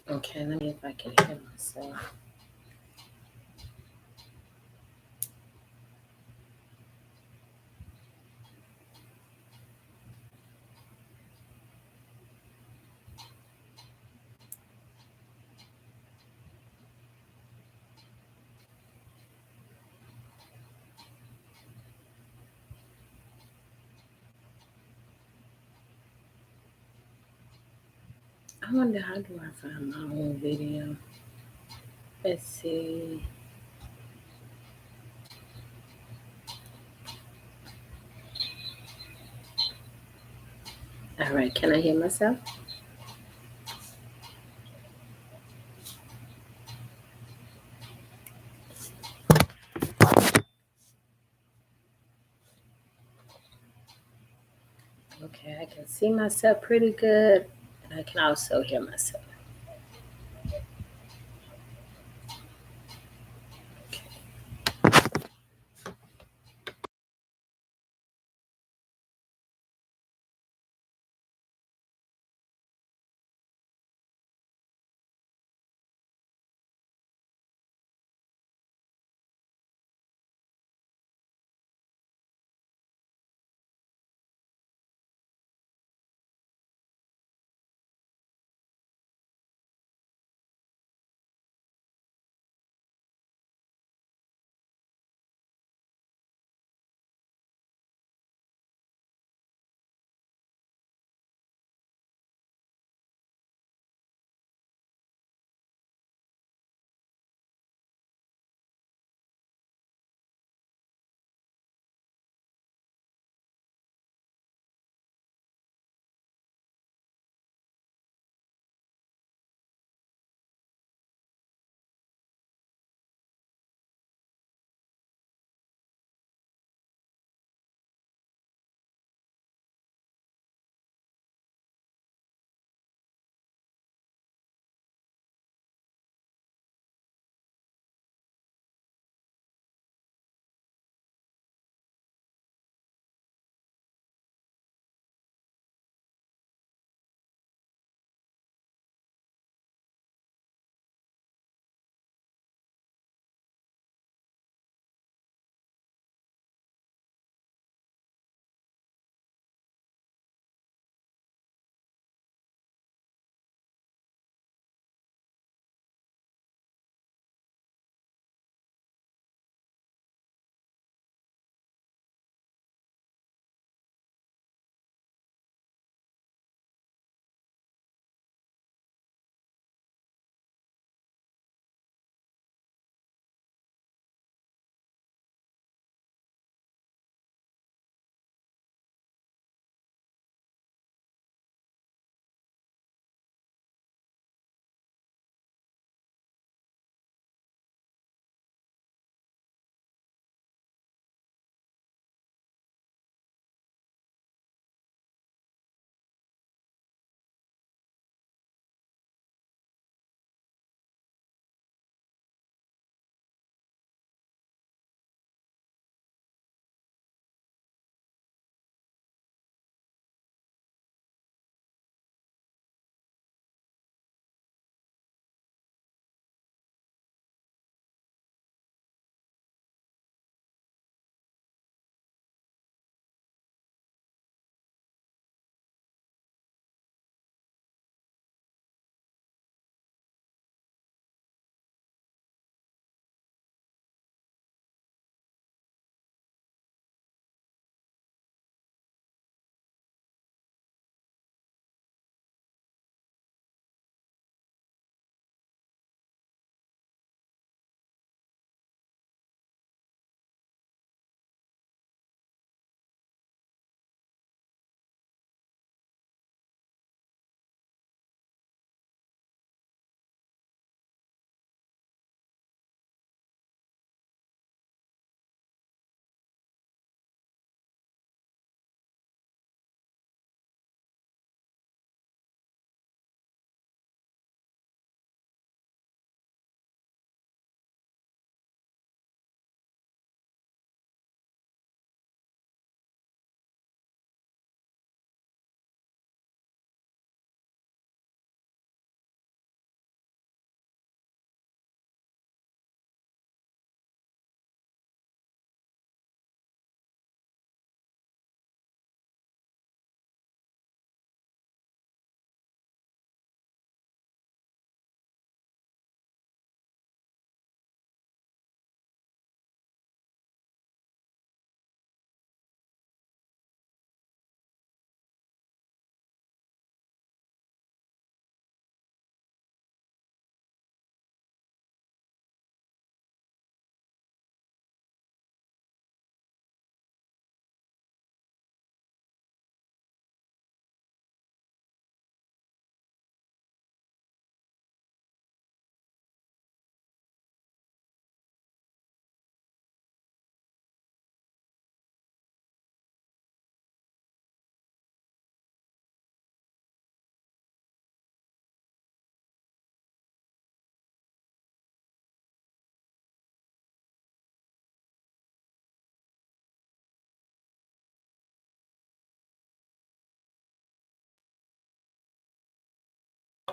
Okay, let me if I can hear myself. I wonder how do I find my own video? Let's see. All right, can I hear myself? Okay, I can see myself pretty good, and I can also hear myself.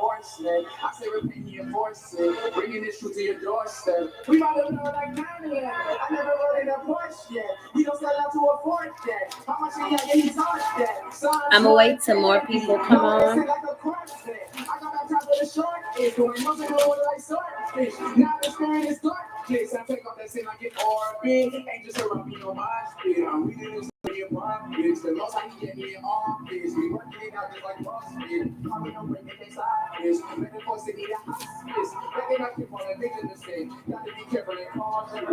enforcement. I say repent and enforce it. Bringing this truth to your doorstep. We might have known like 9/11. I never rode in a Porsche yet. He don't sell out to a fourth yet. How much he got? He taught that. I'm gonna wait till more people come on. I got baptized with a short going nothing over like swordfish. Now the spirit is darkness. I take off that sin like an orbit. Ain't just around me on my spirit. I'm reading this. The most I can get me in office. We working it out just like CrossFit. Probably don't break it, they sideways. Ready for city to hospice. They think I keep on a vision to say. Gotta be careful and cautious. If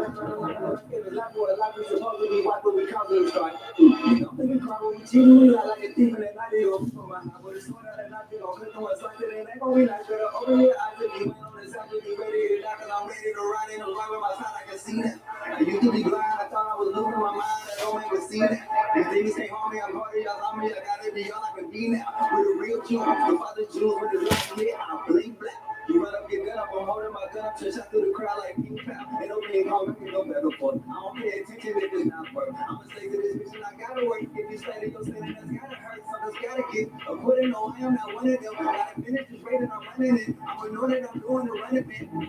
it's not what a life is supposed to be, why would we come to the start? You don't think we cry when we cheat, we lie like a thief in the night. They go for my eye, but it's not that night. You don't click on what's like it. Ain't gonna be like better. Open your eyes if you ain't on the side. Be ready to die, cause I'm ready to ride in the right with my side. I can see that. I used to be blind. I thought I was losing my mind. I don't even see that. These demons can't harm me, I'm harder, y'all on me, I gotta be all I can be now. With a real Jew, the father Jews with the black clear, I'm bleed black. You run up your gun up, I'm holding my gun up, to shot through the crowd like King Pow. Ain't no king home, make me no better for it. I don't pay attention if it's not work. I'ma stay to this mission, I gotta work. If you stay to your standing, that's gotta hurt. Suckers gotta get acquitted, no, I am not one of them. I gotta finish this raid and I'm running it. I'ma know that I'm doing the running man. We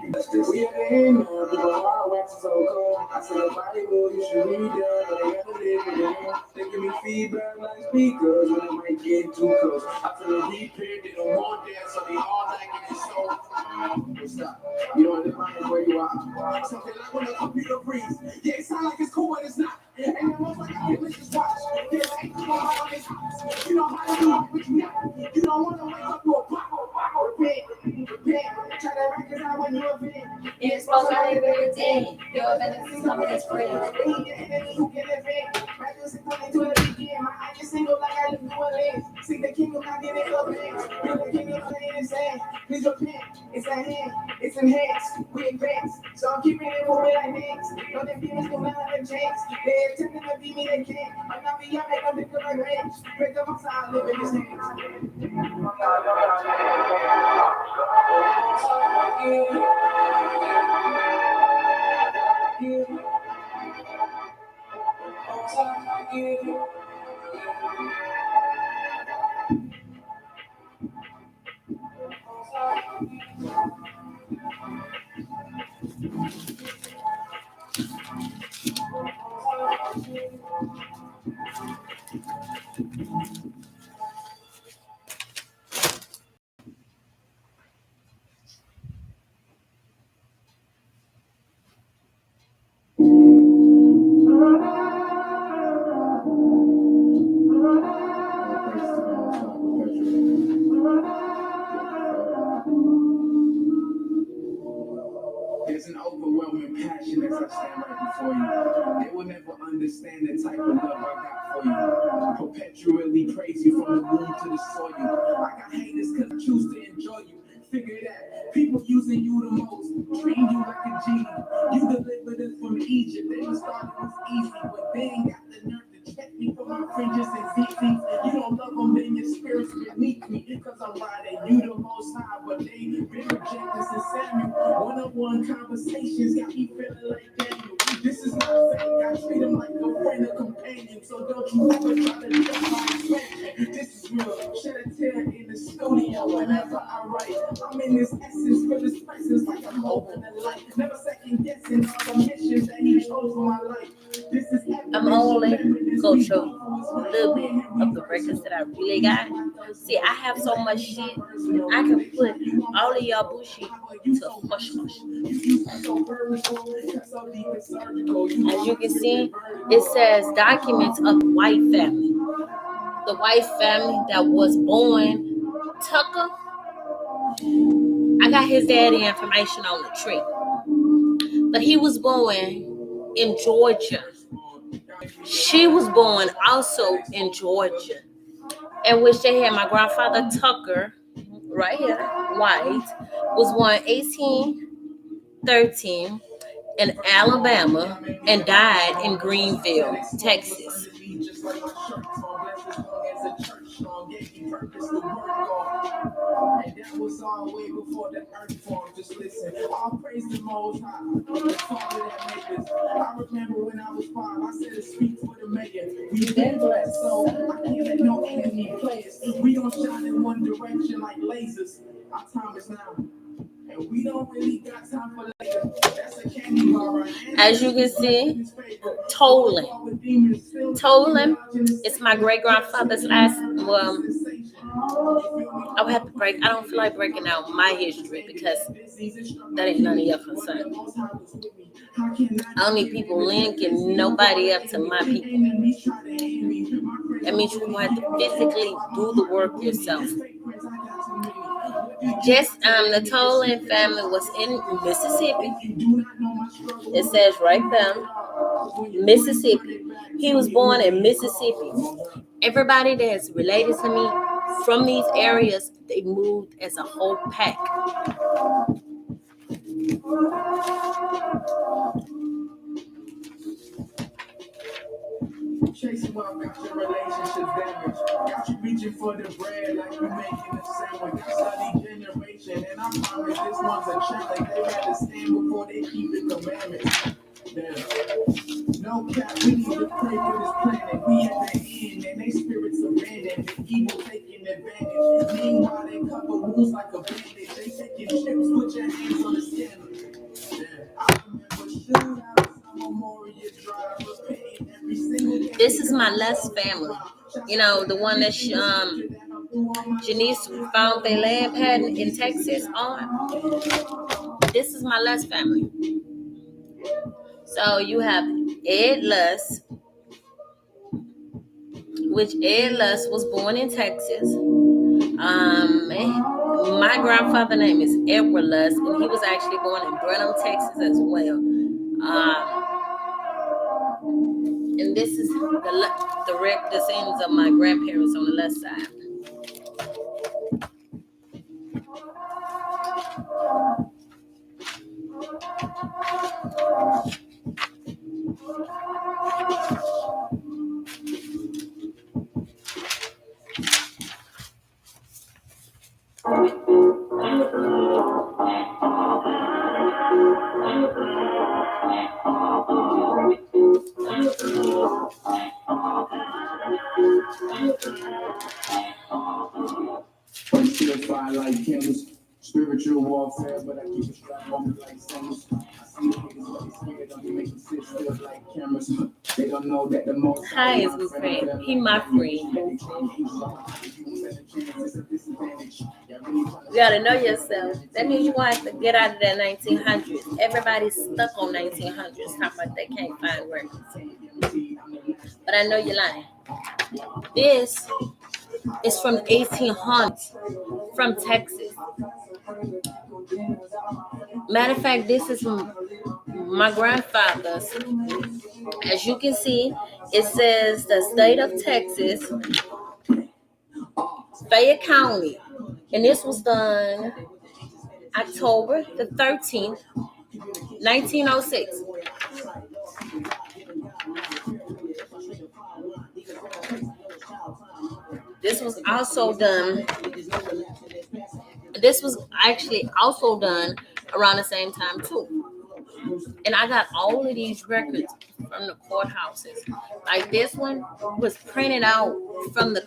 at the end, man, people are waxing so cold. I said, Bible, you should read that, but I gotta live with it. They give me feedback like speakers when I might get too close. I feel a repair, they don't want that, so they all like it so. Stop. You don't live like where you are. Something like when the computer freeze. Yeah, it sounds like it's cool, but it's not. And then most like I can just watch. There's ain't no on this house. You know how to do it, but you not. You don't want to wake up to a pop. Repent. Try to record out when you offend. You're supposed to live everything. Your benefits come as free. Who can offend? Practice according to the weekend. My eye is single like I live through a lens. See the kingdom, not getting up hands. Feel the kingdom playing his hand. Please repent. It's a hand. It's enhanced. We advance. So I'm keeping it moving like hands. No, the demons come out of the chains. They attempting to beat me, they can't. I'm not beyond, they don't pick up like range. Break up my side, live in his hands. There's an overwhelming passion as I stand right before you. They will never understand the type of love I got for you. Perpetually praise you from the womb to the soil. I got haters because I choose to enjoy you. Figure that people using you the most, treating you like a genie. You delivered us from Egypt. They just thought it was easy, but they ain't got the nerve to check me for my fringes and ZZs. You don't love them, then your spirit's beneath me. Cause I'm riding you the most high, but they been rejected since Samuel. One-on-one conversations got me feeling like Daniel. This is not fake, I treat them like a friend or companion. So don't you ever try to jump my expansion. This is real, shed a tear in the studio whenever I write. I'm in this essence, feel this presence like I'm open and light. Never second guessing all the missions that he chose for my life. This is I'm only gonna show you a little bit of the records that I really got. See, I have so much shit. I can put all of y'all bullshit to hush hush. As you can see, it says documents of white family. The white family that was born Tucker. I got his daddy information on the tree. But he was born in Georgia. She was born also in Georgia, in which they had my grandfather Tucker, right here, white, was born 1813 in Alabama and died in Greenville, Texas. And that was all way before the earth formed. Just listen, all praise the Most High, the Father that made us. I remember when I was 5, I said a speech for the mayor. We been blessed, so I can't let no enemy play us. We don't shine in one direction like lasers. Our time is now. And we don't really got time for later. That's a candy bar right now. As you can see, Tolan is my great grandfather's last. Well, I would have to break. I don't feel like breaking out my history because that ain't none of your concern. I don't need people linking nobody up to my people. That means you're going to have to physically do the work yourself. Just the Tolan family was in Mississippi. It says right there, Mississippi. He was born in Mississippi. Everybody that's related to me from these areas, they moved as a whole pack. Chasing while got your relationships damaged. Got you reaching for the bread like you making a sandwich. Study generation, and I promise this one's a challenge. They had to stand before they keep the commandments. Damn. No cap, we need to pray for this planet. We at the end, and they spirits abandoned. The evil taking advantage. Meanwhile, they cover wounds like a bandage. They taking chips, put your hands on the skin. I remember shootouts, Memorial Drive, repeating every single day. This is my Les family. You know, the one that Janice found their land patent in Texas on. This is my Les family. So you have Ed Luss, which Ed Luss was born in Texas. My grandfather's name is Edward Luss, and he was actually born in Brenham, Texas as well. And this is the direct descendants of my grandparents on the left side. Still fire like candles. Spiritual warfare, but I keep it strapped on me like sandals. I see niggas but they scared of me, make them sit still like cameras. They don't know that the most Hi, is my friend. He my friend. You gotta know yourself. That means you gonna have to get out of that 1900s. Everybody's stuck on 1900s, talking about they can't find work. But I know you're lying. This is from the 1800s, from Texas. Matter of fact, this is from my grandfather's. As you can see, it says the state of Texas, Fayette County. And this was done October the 13th, 1906. This was actually also done around the same time too. And I got all of these records from the courthouses. Like this one was printed out from the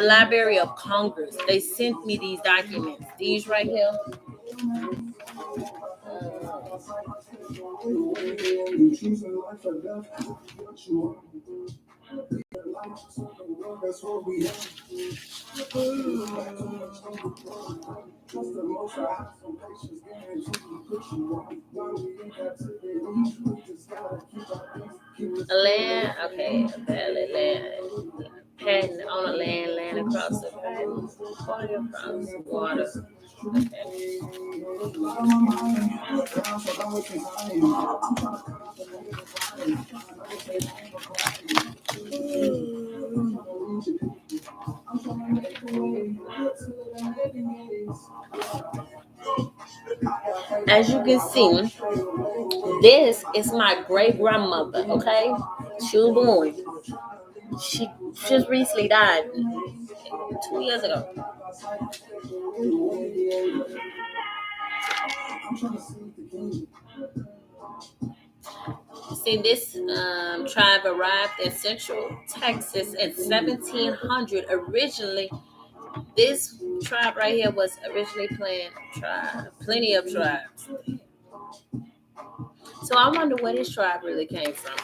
Library of Congress. They sent me these documents. These right here. Land, okay, valid land. Patent on a land across the patent, quality across water. Okay. As you can see, this is my great grandmother. Okay, she was born. She just recently died 2 years ago. See, this tribe arrived in Central Texas in 1700. Originally, This tribe right here was originally planned tribe, plenty of tribes. So I wonder where this tribe really came from.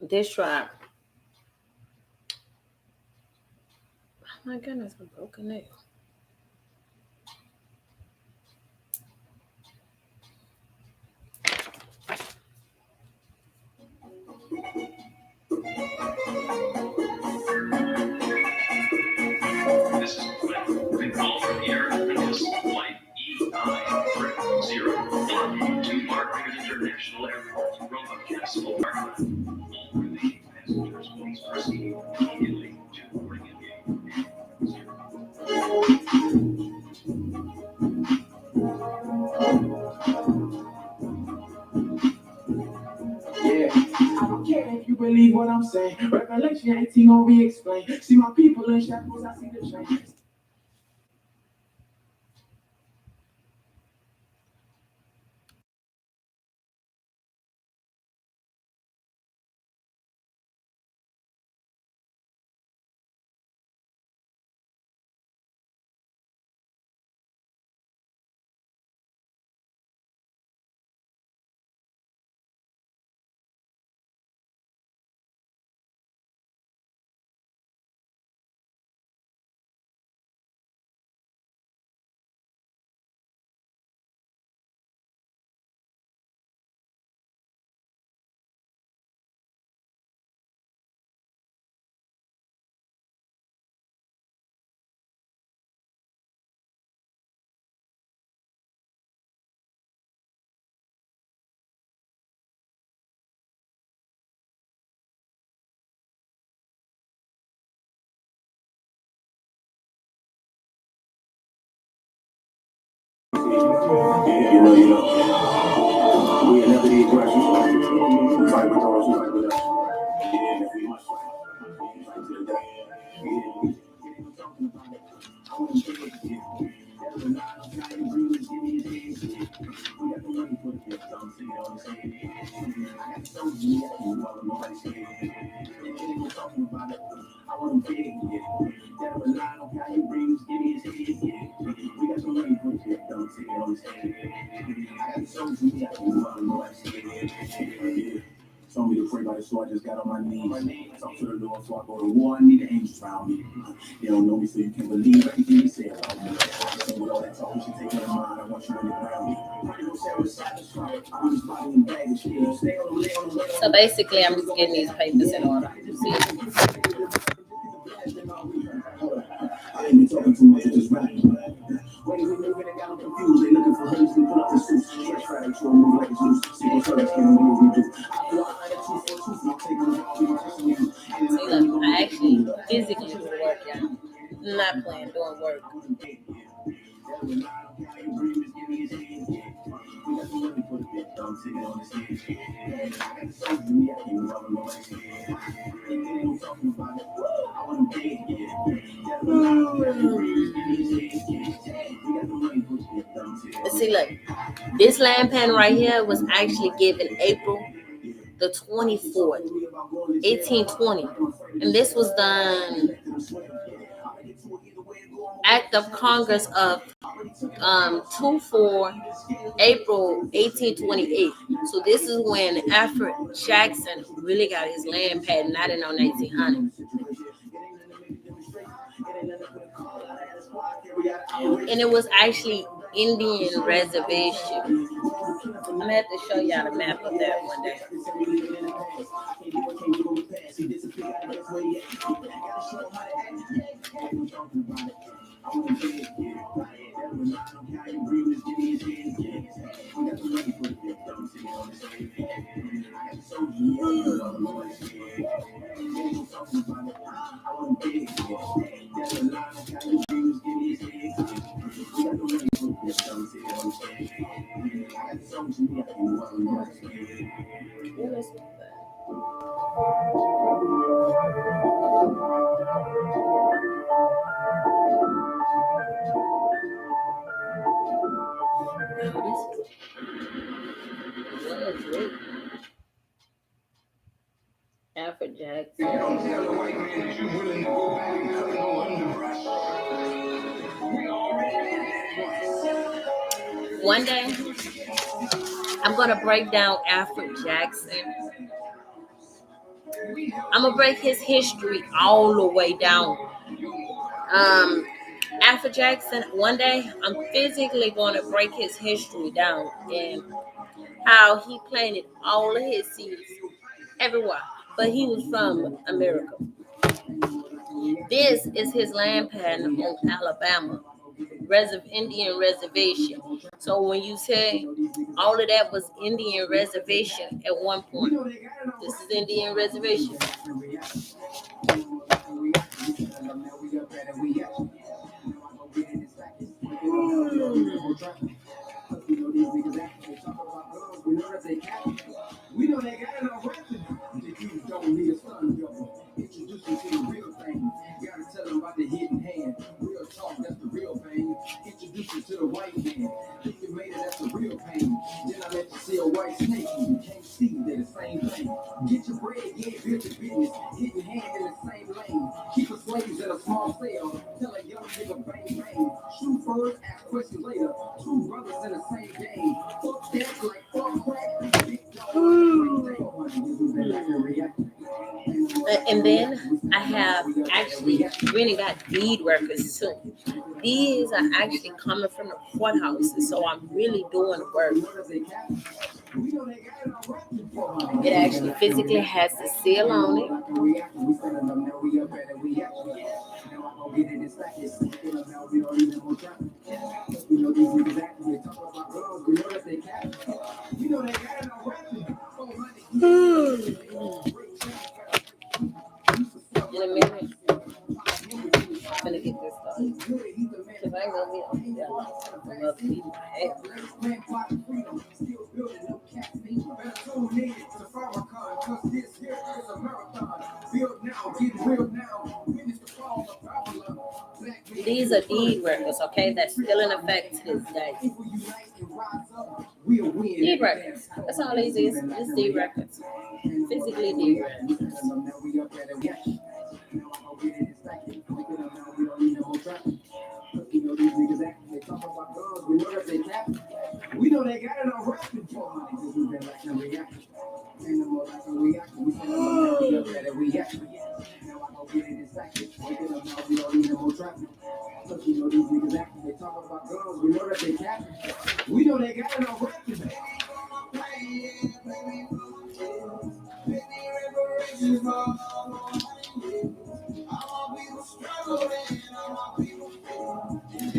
This tribe. Oh my goodness, a broken nail. This is Quinn. Call from here. This is flight E900 to Margaret International Airport. Roman Castle, Parkland. All remaining passengers please proceed immediately to boarding gate. Yeah, I don't care if you believe what I'm saying. Revelation 18 gonna be explained. See my people in shackles, I see the change. We never eat breakfast. We fight with those who fight with us. Yeah, we must fight. Fight to the death. I want to take it to you. There's a lot of guys who really give me his hands. We got the money for the gift. I'm singing on the same. I got so many you all nobody's saying. We're talking about it. I want to take it. There's a lot of guys who really give me his hands. We got the money for the gift. I'm singing on the same. I got so many you all nobody's saying. Told me to pray by the so I just got on my knees. Talk to the Lord, so I go to war. I need the angels around me. They don't know me, so you can't believe everything they say about me. So with all that talk, you should take it in mind. I want you on the ground. So basically, I'm just getting these papers in order. See? I ain't been talking too much, I just rapping. When we moving and got them confused, they looking for hoodies, we pull up the suits. Stretch right at you and move like it's loose. See what's up, can't move, we do. I feel like a 2 for 2, so I'm taking it all, we're chasing you. See, look, I actually physically do work, y'all. I'm not playing, doing work. See, look, this land pen right here was actually given April the 24th, 1820. And this was done Act of Congress of 2/4 April 1828. So this is when Alfred Jackson really got his land patent, not in 1900. And it was actually Indian reservation. I'm gonna have to show y'all the map of that one day. Jackson. Don't tell the white man that you're willing to go back and cut no underbrush. We already did that once. One day, I'm going to break down Alfred Jackson. I'm going to break his history all the way down. Alfred Jackson, one day, I'm physically going to break his history down and how he planted all of his seeds everywhere. But he was from America. This is his land pattern on Alabama, Indian reservation. So when you say all of that was Indian reservation at one point, this is Indian reservation. We know they got enough record. You don't need a son, yo. Introduce you to the real thing. Gotta tell them about the hidden hand. Real talk, that's the real thing. Introduce you to the white man. Think you made it, that's the real pain. Then I let you see a white snake. You can't see they're the same thing. Get your bread, yeah, build your business. Hidden hand in the same lane. Keep the slaves at a small sale. Tell a young nigga bang bang. Shoot first, ask questions later. Two brothers in the same game. Fuck that like fuck crack. Big And then I have actually really got deed records too. These are actually coming from the courthouses, so I'm really doing the work. It actually physically has the seal on it. In a minute, I'm gonna get this started. Because I ain't gonna be on the love people. These are deed records, okay? That's still in effect to this day. Deed records. That's all these is. It's deed records. Physically deed records. We know they got enough record for money because we've been like no reaction. And the more like a reaction, we send them we up better reaction. Now I go get it in seconds. Waking up now, we don't need no more traffic. Look, you know these niggas acting, they talk about guns, we know that they capping. We know they got enough record, baby.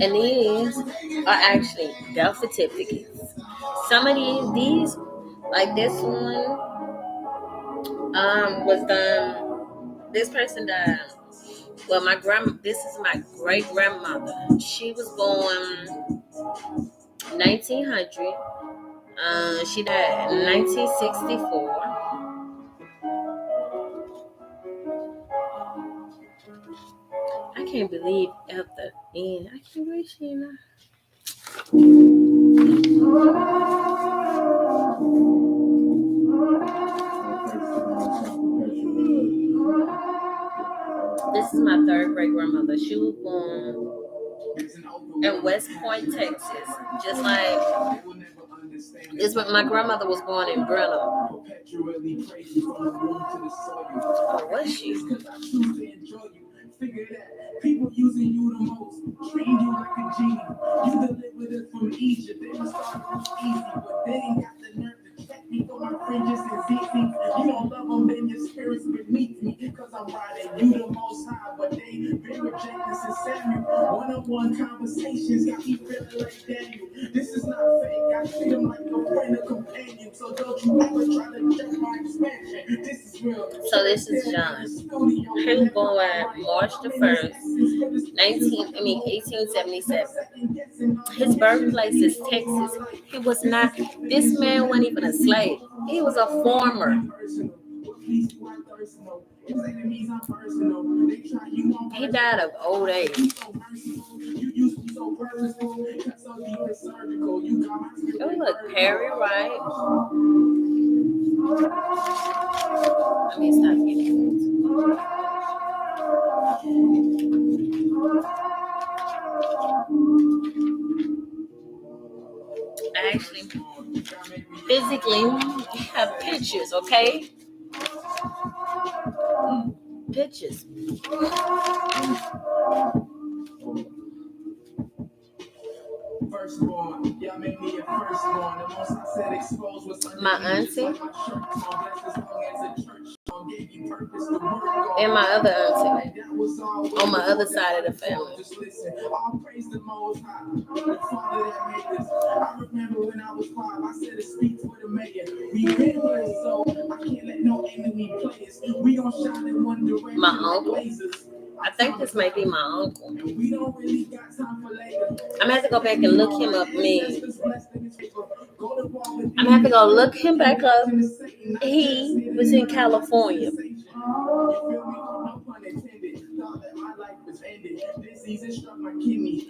And these are actually death certificates. Some of these, like this one, was done. This person died. Well, this is my great grandmother. She was born 1900. She died in 1964. I can't believe at the end. I can't believe she not. This is my third great grandmother. She was born in West Point, Texas. Just like this, but my grandmother was born in Brenham. Oh, was she? Figure that people using you the most, treating you like a genie. You delivered it from Egypt. They must start off easy, but they ain't got the nerve to check me for my fringes and zits. You don't love them, then your spirit's beneath me. Cause I'm riding you the most high, but they been rejected since Samuel. One-on-one conversations got me feeling like Daniel. This is not fake, I treat them like a friend or companion. So don't you ever try to check my expansion. This is real. So this is John. He was born March the 1st, 1877. His birthplace is Texas. He was not, this man wasn't even a slave. He was a farmer. He died of old age. Oh, look, Perry Wright. Let me stop getting I actually physically have pictures, okay? Pictures. Firstborn, y'all make me a firstborn. The most I said exposed was My auntie and my other auntie on my other side of the family. Just listen, I'll praise the Most High, the Father that made us. I remember when I was 5, I said a speech for the mayor. We been blessed, so I can't let no enemy play us. We gon' shine in one direction. My uncle. I think this might be my uncle. We don't really got time for later. I'm gonna have to go back and look him up. I'm gonna have to go look him back up. He was in California.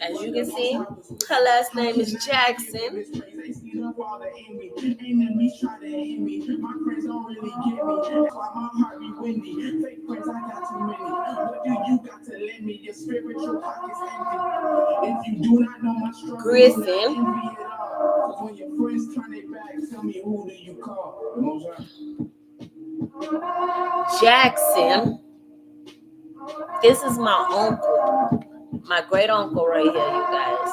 As you can see, her last name is Jackson. Griffin. When your friends turn their back, tell me who do you call? The Most High. Jackson. This is my uncle. My great uncle right here, you guys.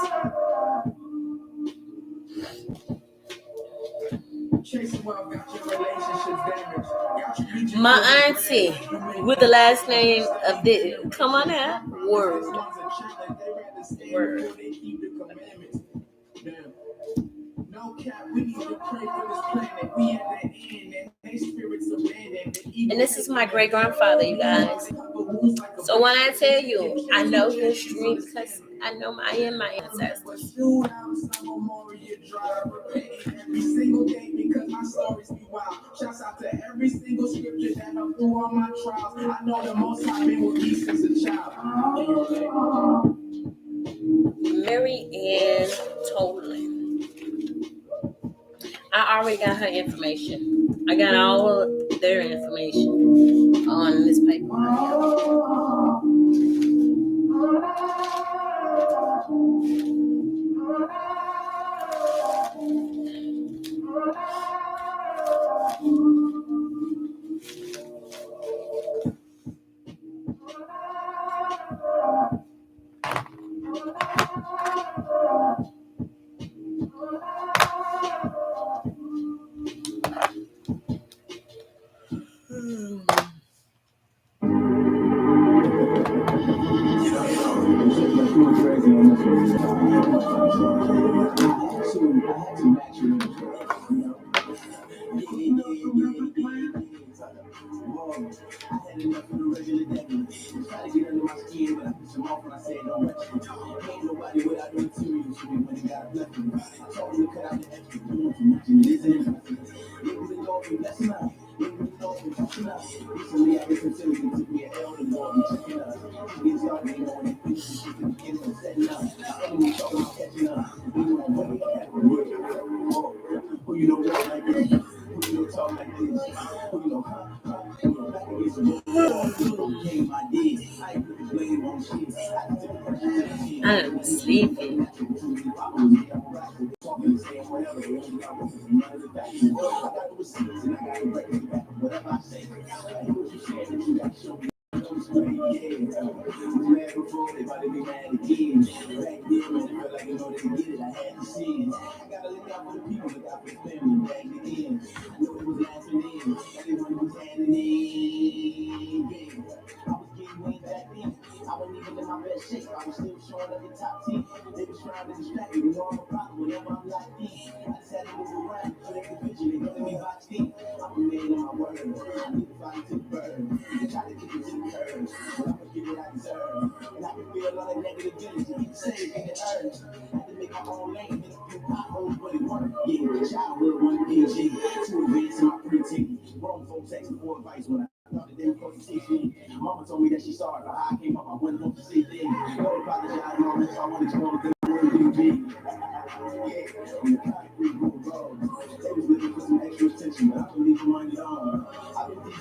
My auntie with the last name of this. Come on now. Word. And this is my great grandfather, you guys. So when I tell you, I know history because I know my ancestors. Every single day because my stories be wild. Shouts out to every single scripture that helped through all my trials. I know the Most High been with me since a child. Mary Ann Tolan. I already got her information. I got all of their information on this paper. I'm sleepy. Mama told me that she sorry, but I came up, I went home to see things. Don't apologize, mama, so I want to go to the room. On the concrete road, they was looking for some extra attention, but I believe money on. I've been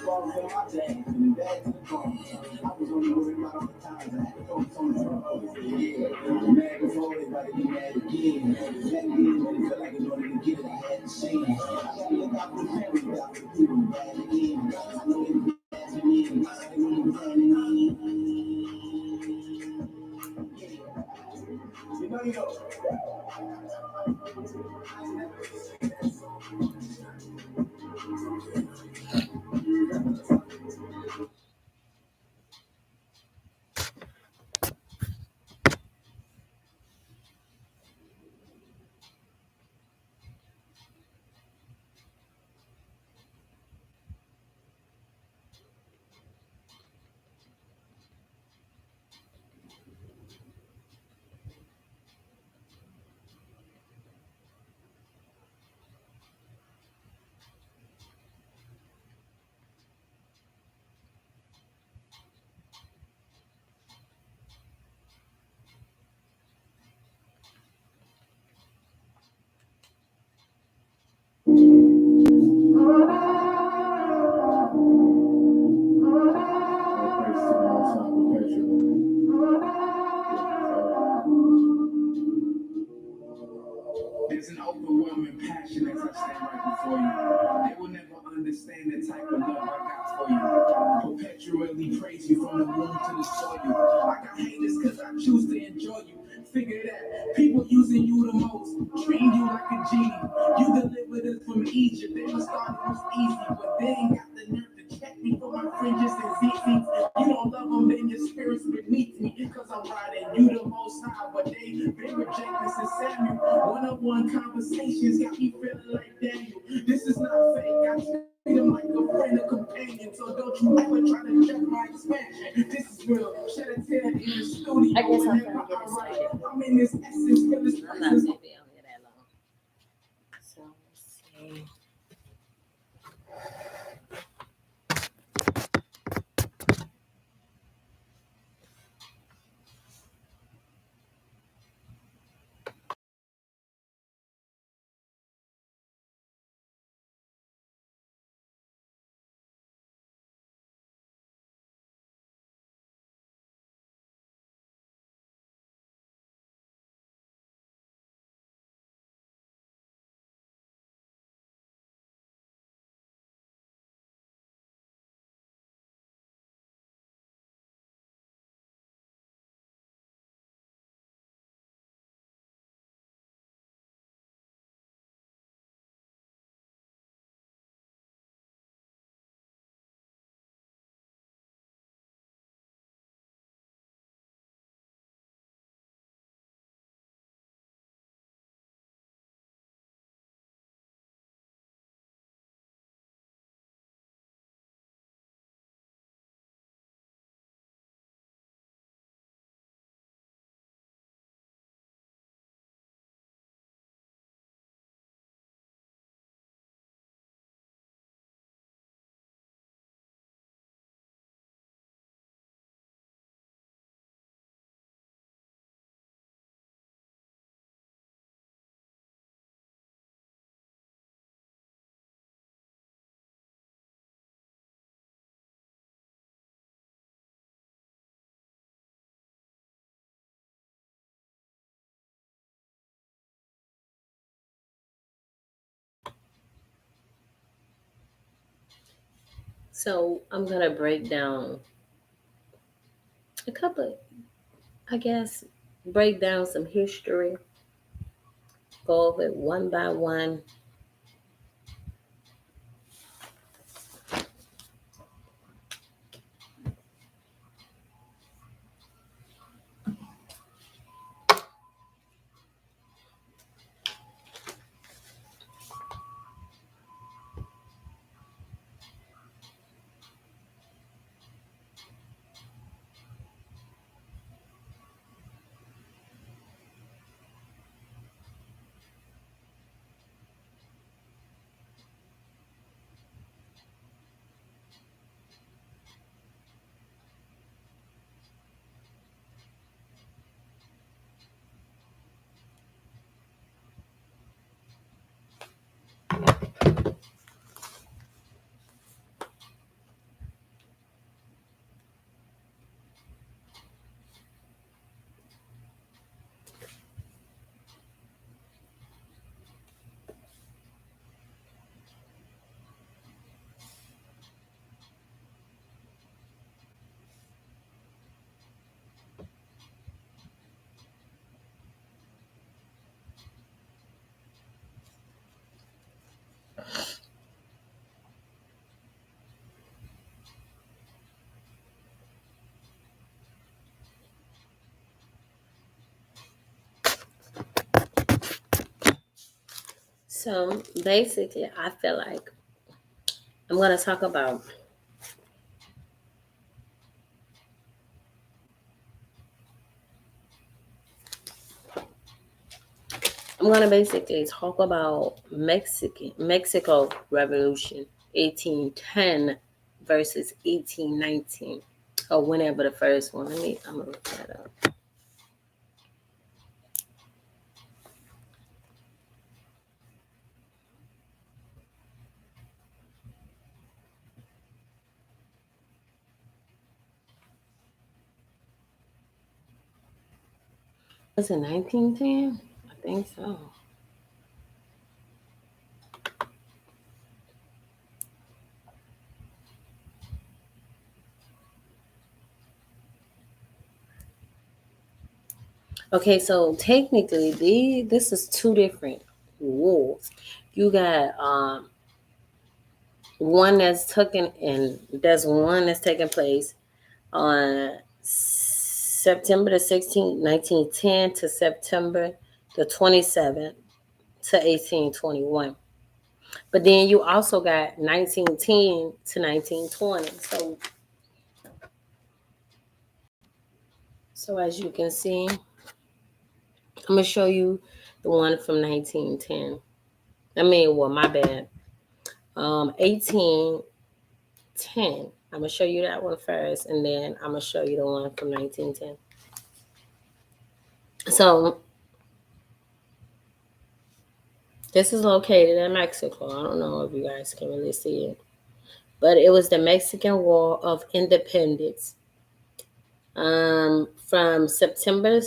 There's an overwhelming passion as I stand right before you. They will never understand the type of love I got for you. Perpetually praise you from the womb to the soil. I got haters because I choose to enjoy you. Figure that people using you the most, treating you like a genie. You delivered us from Egypt. They must thought it was easy, but they ain't got the nerve to check me for my fringes and ZZs. You don't love them, then your spirit's beneath me. Cause I'm riding you the most high, but they been rejecting since Samuel. One-on-one conversations got me feeling like Daniel. This is not fake. I treat them like a friend, a companion. So don't you ever try to check my expansion. This is real. Shed a tear in the studio. I guess I'm Whenever gonna get I it write, started. I'm in this essence, feel this I'm not presence. gonna be on here that long. So let's see. So I'm gonna break down a couple, I guess, break down some history, go over it one by one. So basically, I feel like I'm going to talk about Mexico Revolution 1810 versus 1819, or whenever the first one. I'm gonna look that up. Was it 1910? I think so. Okay, so technically, this is two different wars. You got one that's taking, and there's one that's taking place on September the 16th, 1910 to September the 27th to 1821. But then you also got 1910 to 1920. So as you can see, I'm going to show you the one from 1910. My bad. 1810. I'm going to show you that one first, and then I'm going to show you the one from 1910. So this is located in Mexico. I don't know if you guys can really see it, but it was the Mexican War of Independence, from September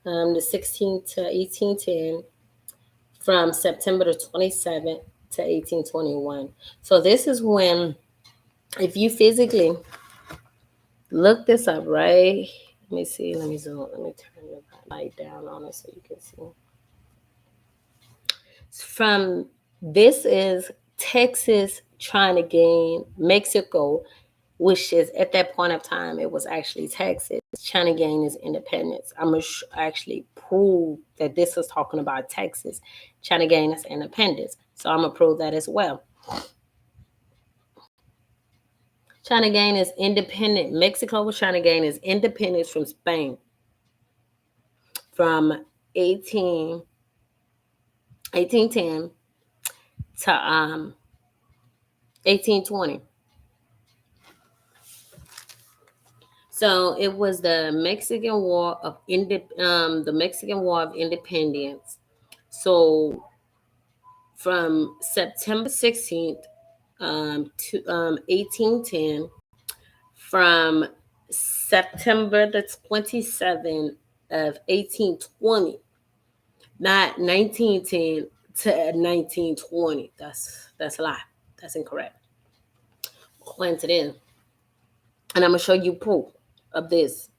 the 16th to 1810, from September the 27th to 1821. So this is when, if you physically look this up, right? Let me see. Let me zoom. Let me turn the light down on it so you can see. This is Texas trying to gain Mexico, which is at that point of time, it was actually Texas trying to gain its independence. I'm going to actually prove that this is talking about Texas trying to gain its independence. So I'm going to prove that as well. Trying to gain its independence. Mexico was trying to gain its independence from Spain from 1810 to 1820. So it was the Mexican War of Independence. So from September 16th to 1810, from September the 27th of 1820, not 1910 to 1920. That's a lie. That's incorrect. According to them. And I'm going to show you proof of this.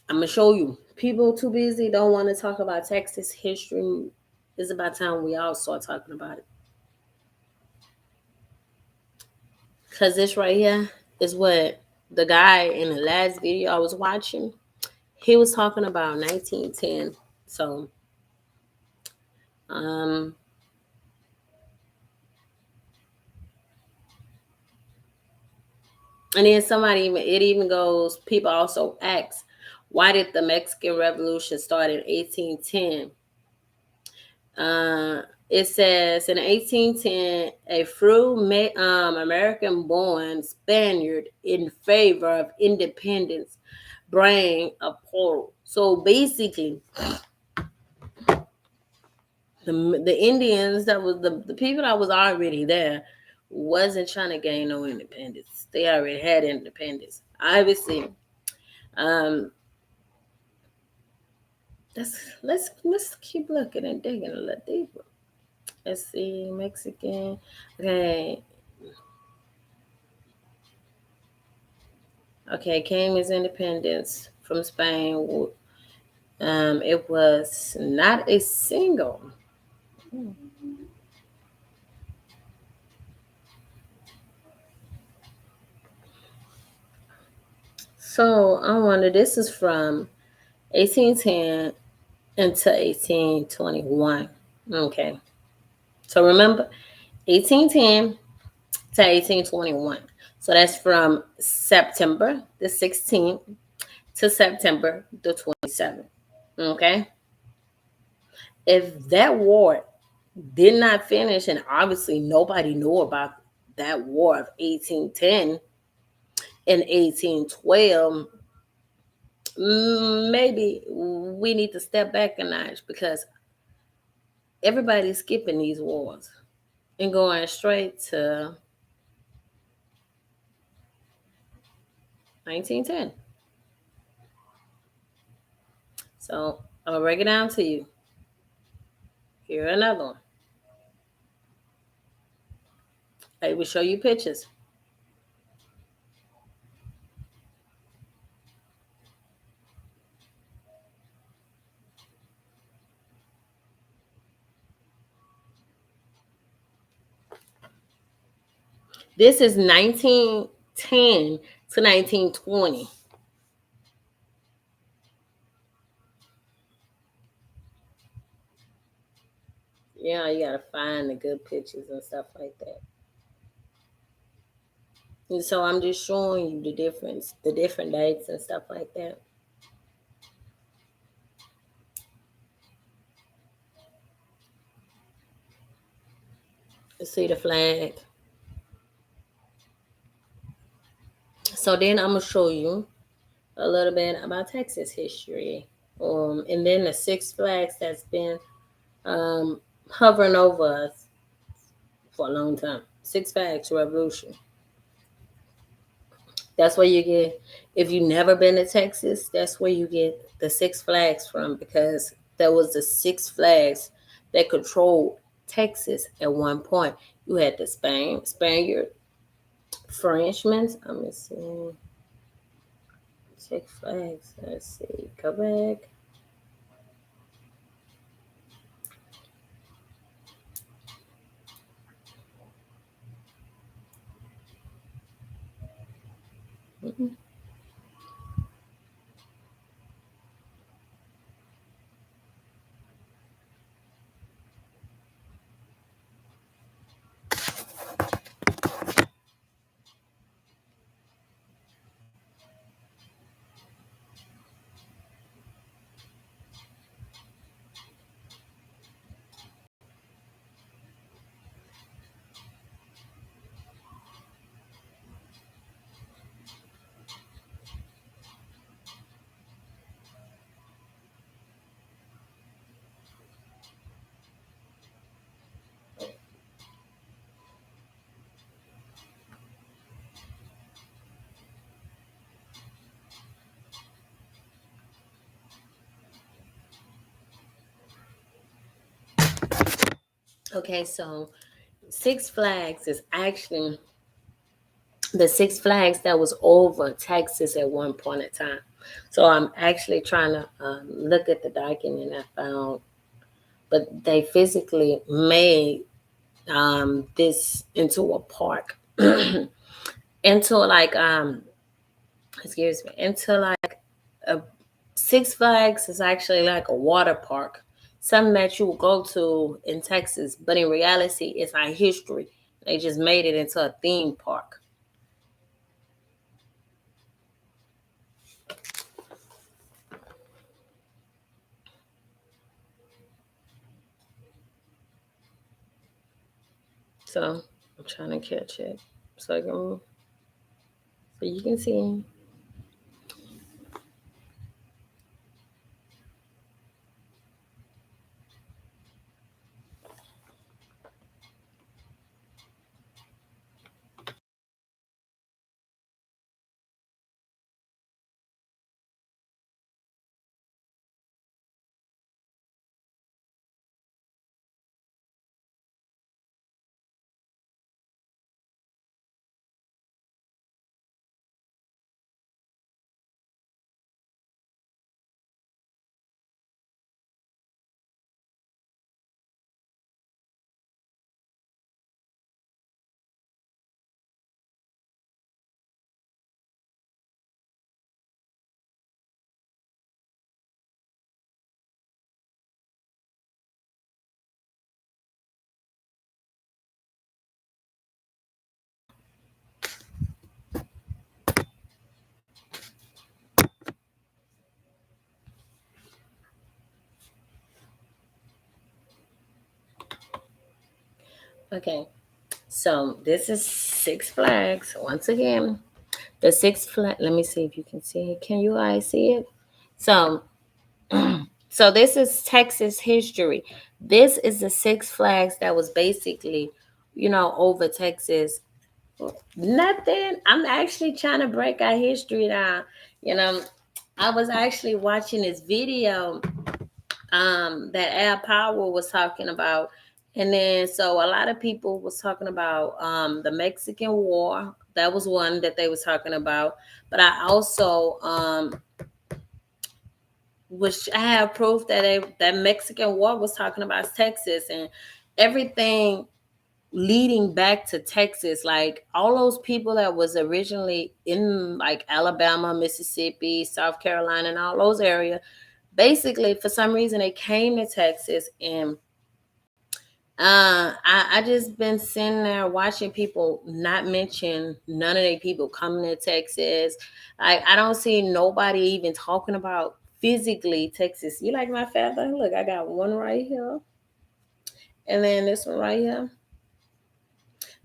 I'm going to show you. People too busy, don't want to talk about Texas history. It's about time we all start talking about it. Because this right here is what the guy in the last video I was watching, he was talking about 1910. So, and then it even goes, people also ask, why did the Mexican Revolution start in 1810? It says in 1810, a American-born Spaniard in favor of independence bring a portal. So basically, the Indians, that was the people that was already there, wasn't trying to gain no independence. They already had independence. Obviously, let's keep looking and digging a little deeper. Let's see, Mexican. Okay, came his independence from Spain. It was not a single. So I wonder, this is from 1810 into 1821. Okay. So remember, 1810 to 1821. So that's from September the 16th to September the 27th. Okay. If that war did not finish, and obviously nobody knew about that war of 1810 and 1812, maybe we need to step back a notch because everybody's skipping these wars and going straight to 1910. So I'm gonna break it down to you. Here another one. I will show you pictures. This is 1910 to 1920. Yeah, you gotta find the good pictures and stuff like that. And so I'm just showing you the difference, the different dates and stuff like that. You see the flag. So then I'm gonna show you a little bit about Texas history. And then the Six Flags that's been hovering over us for a long time. Six Flags Revolution. That's where you get, if you've never been to Texas, that's where you get the Six Flags from because there was the Six Flags that controlled Texas at one point. You had the Spaniard, Frenchmen. I'm gonna see. Six Flags. Let's see. Go back. Mhm. Okay, so Six Flags is actually the Six Flags that was over Texas at one point in time. So I'm actually trying to look at the document I found, but they physically made this into a park, into like excuse me, into like a Six Flags is actually like a water park, something that you will go to in Texas, but in reality, it's our history. They just made it into a theme park. So I'm trying to catch it so you can see. Okay. So this is Six Flags. Once again, the Six Flag. Let me see if you can see it. Can you guys see it? So, so this is Texas history. This is the Six Flags that was basically, over Texas. Nothing. I'm actually trying to break our history down. You know, I was actually watching this video that Al Power was talking about. And then so a lot of people was talking about the Mexican War. That was one that they was talking about. But I also which I have proof that that Mexican War was talking about Texas and everything leading back to Texas, like all those people that was originally in like Alabama, Mississippi, South Carolina, and all those areas, basically for some reason they came to Texas. And I just been sitting there watching people not mention none of the people coming to Texas. I don't see nobody even talking about physically Texas. You like my feather? Look, I got one right here, and then this one right here.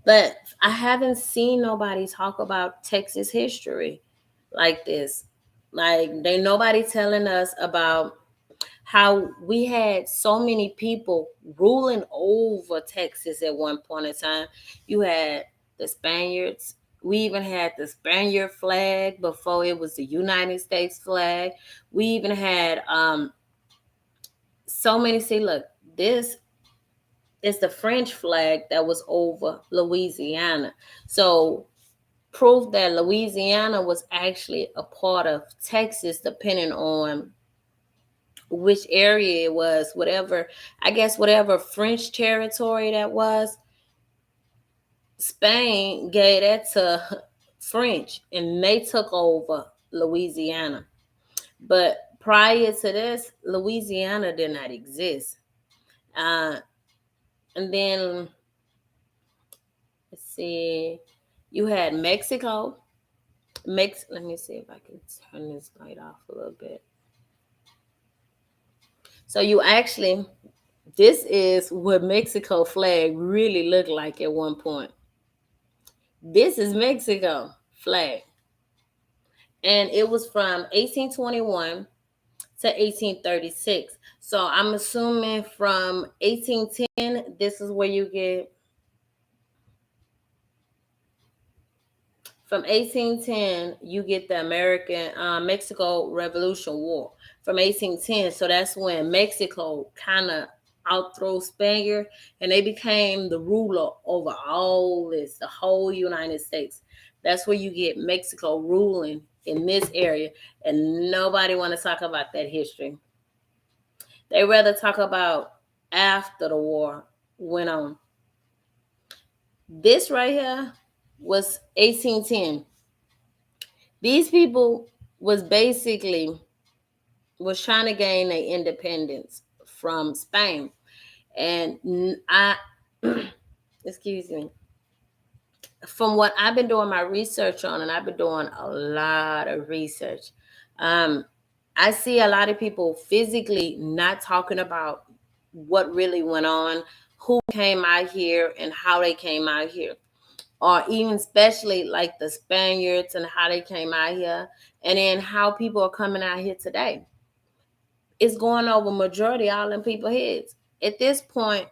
But I haven't seen nobody talk about Texas history like this. Like they nobody telling us about how we had so many people ruling over Texas at one point in time. You had the Spaniards. We even had the Spaniard flag before it was the United States flag. We even had so many. See, look, this is the French flag that was over Louisiana. So proof that Louisiana was actually a part of Texas, depending on which area it was, whatever, I guess, whatever French territory that was, Spain gave that to French and they took over Louisiana. But prior to this, Louisiana did not exist. Uh, and then, let's see, you had Mexico. Let me see if I can turn this light off a little bit. So you actually, this is what Mexico flag really looked like at one point. This is Mexico flag. And it was from 1821 to 1836. So I'm assuming from 1810, this is where you get, from 1810, you get the American Mexico Revolution War from 1810. So that's when Mexico kind of outthrew Spaniard and they became the ruler over all this, the whole United States. That's where you get Mexico ruling in this area, and nobody want to talk about that history. They rather talk about after the war went on. This right here was 1810. These people was basically was trying to gain their independence from Spain. And I excuse me, from what I've been doing my research on, and I've been doing a lot of research, um, I see a lot of people physically not talking about what really went on, who came out here, and how they came out here, or even especially like the Spaniards and how they came out here, and then how people are coming out here today. It's going over majority all in people's heads. At this point,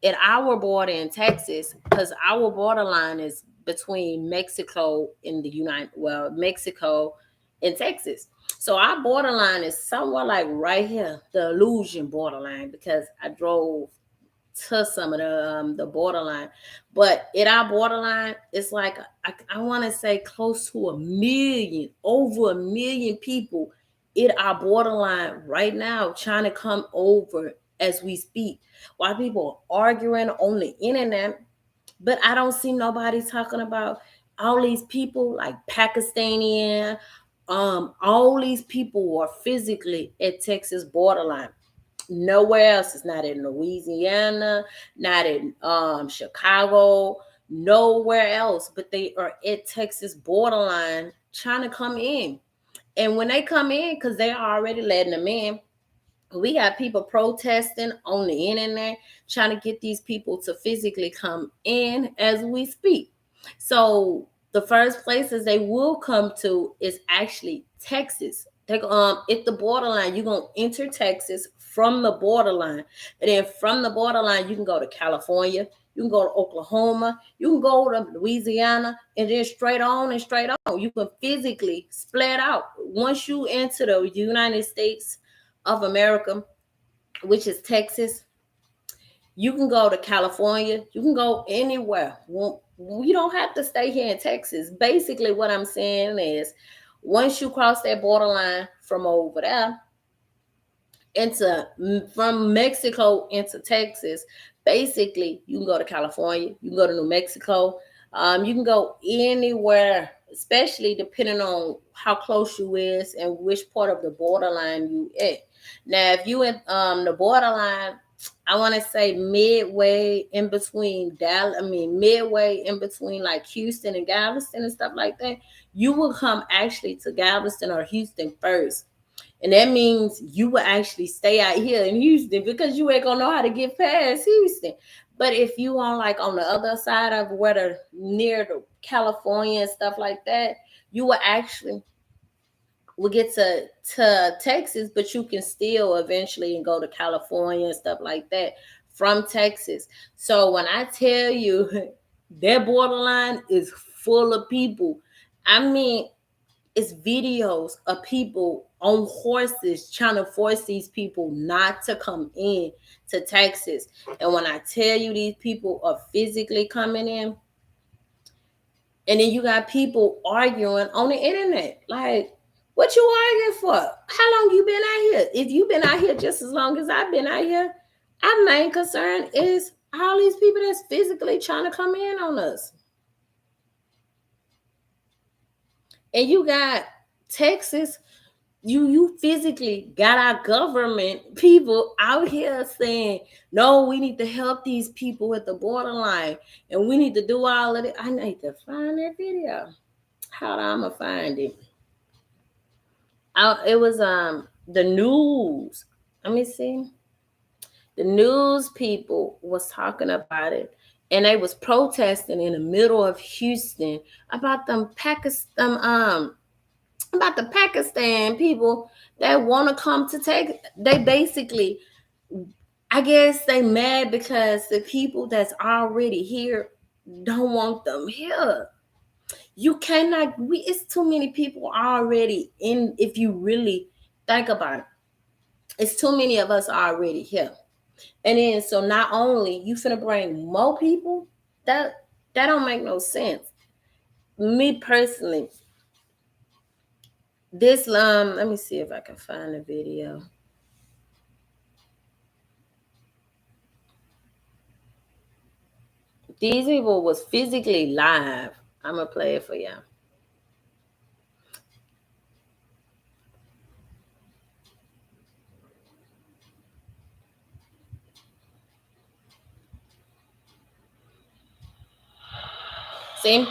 at our border in Texas, because our borderline is between Mexico and Mexico and Texas. So our borderline is somewhere like right here, the illusion borderline, because I drove to some of the borderline. But at our borderline, it's like I want to say close to a million, over a million people at our borderline right now trying to come over as we speak. While people are arguing on the internet, but I don't see nobody talking about all these people like Pakistani. All these people are physically at Texas borderline. Nowhere else. It's not in Louisiana, not in Chicago, nowhere else. But they are at Texas borderline trying to come in. And when they come in, because they're already letting them in, We got people protesting on the internet, trying to get these people to physically come in as we speak. So the first places they will come to is actually Texas. At the borderline, you're gonna enter Texas from the borderline, and then from the borderline, you can go to California, you can go to Oklahoma, you can go to Louisiana, and then straight on and straight on. You can physically split out. Once you enter the United States of America, which is Texas, you can go to California, you can go anywhere. Well, you don't have to stay here in Texas. Basically, what I'm saying is once you cross that borderline from over there from Mexico into Texas, basically you can go to California, you can go to New Mexico, you can go anywhere, especially depending on how close you is and which part of the borderline you at. Now, if you in the borderline, I want to say midway in between midway in between like Houston and Galveston and stuff like that, you will come actually to Galveston or Houston first. And that means you will actually stay out here in Houston because you ain't gonna know how to get past Houston. But if you on like on the other side of where the near the California and stuff like that, you will actually will get to Texas, but you can still eventually go to California and stuff like that from Texas. So when I tell you that borderline is full of people, I mean, it's videos of people on horses trying to force these people not to come in to Texas. And when I tell you these people are physically coming in, and then you got people arguing on the internet, like, what you arguing for? How long you been out here? If you've been out here just as long as I've been out here, our main concern is all these people that's physically trying to come in on us. And you got Texas, you physically got our government people out here saying, no, we need to help these people at the borderline, and we need to do all of it. I need to find that video. How I'm gonna find it? It was the news. Let me see. The news people was talking about it, and they was protesting in the middle of Houston about them Pakistan about the Pakistan people that want to come to take. They basically, I guess they mad because the people that's already here don't want them here. You cannot, it's too many people already in, if you really think about it. It's too many of us already here. And then, so not only you finna bring more people, that don't make no sense. Me personally, this let me see if I can find the video. These people was physically live. I'm gonna play it for y'all. See,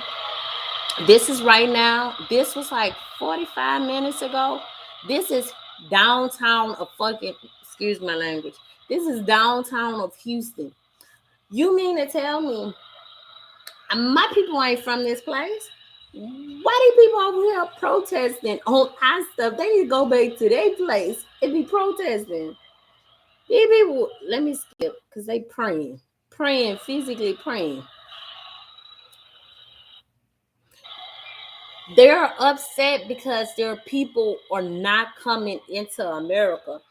this is right now. This was like 45 minutes ago. This is downtown of fucking, excuse my language. This is downtown of Houston. You mean to tell me my people ain't from this place? Why do people over here protesting on our stuff? They need to go back to their place and be protesting. These people, let me skip because they praying, physically praying. They're upset because their people are not coming into America.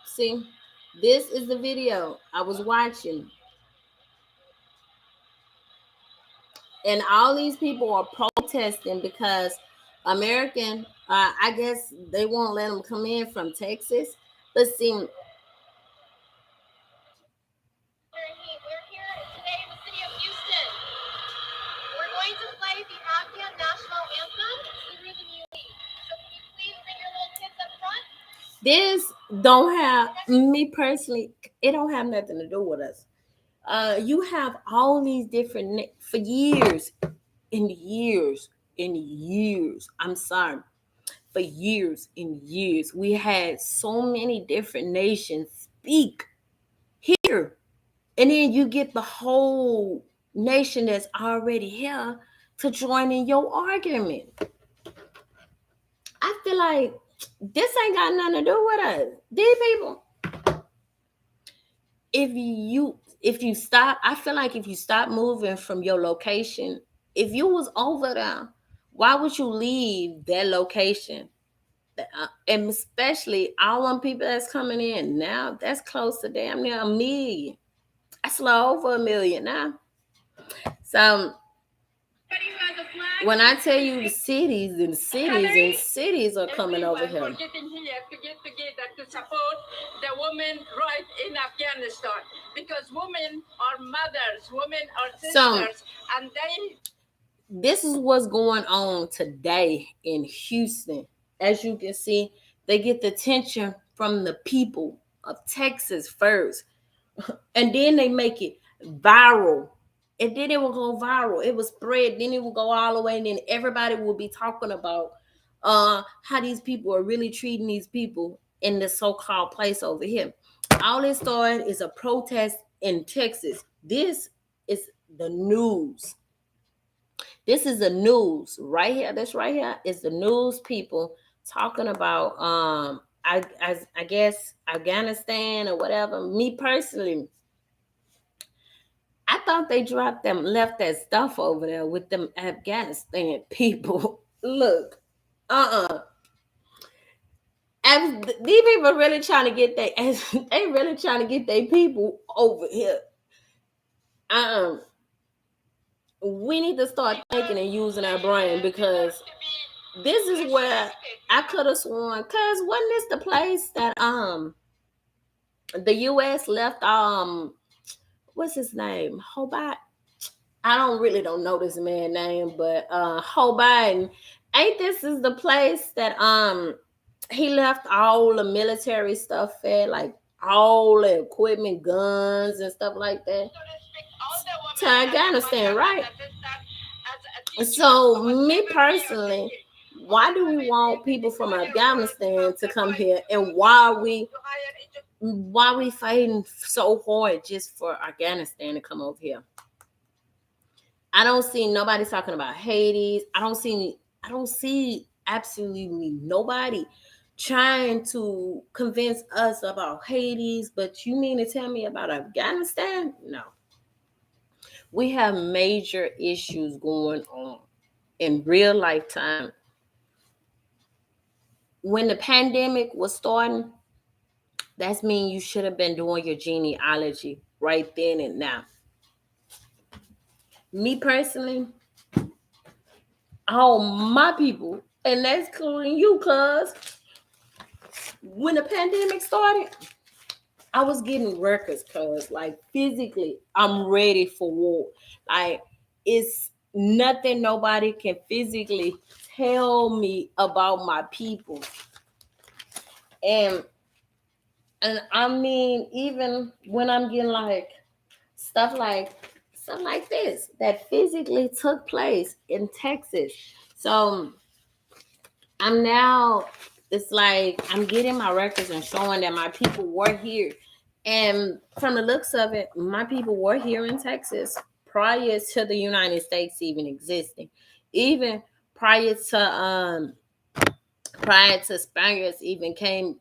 See, this is the video I was watching. And all these people are protesting because American, I guess they won't let them come in from Texas. But see, We're here today in the city of Houston. We're going to play the Afghan national anthem through the music. So can you please bring your little kids up front? This don't have, me personally, it don't have nothing to do with us. You have all these different, for years and years and years. I'm sorry. For years and years, we had so many different nations speak here. And then you get the whole nation that's already here to join in your argument. I feel like this ain't got nothing to do with us. These people, if you stop, I feel like if you stop moving from your location, if you was over there, why would you leave that location? And especially all them people that's coming in now, that's close to damn near 1 million. That's a little over 1 million now. So when I tell you cities and cities and cities are coming over here. Getting here to get together to support the women right in Afghanistan, because women are mothers, women are sisters, and this is what's going on today in Houston. As you can see, they get the attention from the people of Texas first, and then they make it viral. And then it will go viral. It will spread. Then it will go all the way. And then everybody will be talking about how these people are really treating these people in this so-called place over here. All this started is a protest in Texas. This is the news. This is the news right here. This right here is the news people talking about I guess Afghanistan or whatever. Me personally, I thought they left that stuff over there with them Afghanistan people. Look, these people really trying to get they really trying to get their people over here. We need to start thinking and using our brain, because this is where I could have sworn, cause wasn't this the place that the U.S. left what's his name? Hobart. I don't know this man's name, but Joe Biden. Ain't this is the place that he left all the military stuff at, like all the equipment, guns and stuff like that, to Afghanistan, right? So me personally, why do we want people from Afghanistan to come here, and why we fighting so hard just for Afghanistan to come over here? I don't see nobody talking about Haiti. I don't see absolutely nobody trying to convince us about Haiti. But you mean to tell me about Afghanistan? No. We have major issues going on in real lifetime. When the pandemic was starting, that's mean you should have been doing your genealogy right then and now. Me personally, all my people, and that's including you, cuz when the pandemic started, I was getting records, cuz like physically, I'm ready for war. Like it's nothing nobody can physically tell me about my people. And I mean, even when I'm getting like stuff like this that physically took place in Texas. So I'm now, it's like I'm getting my records and showing that my people were here. And from the looks of it, my people were here in Texas prior to the United States even existing. Even prior to Spaniards even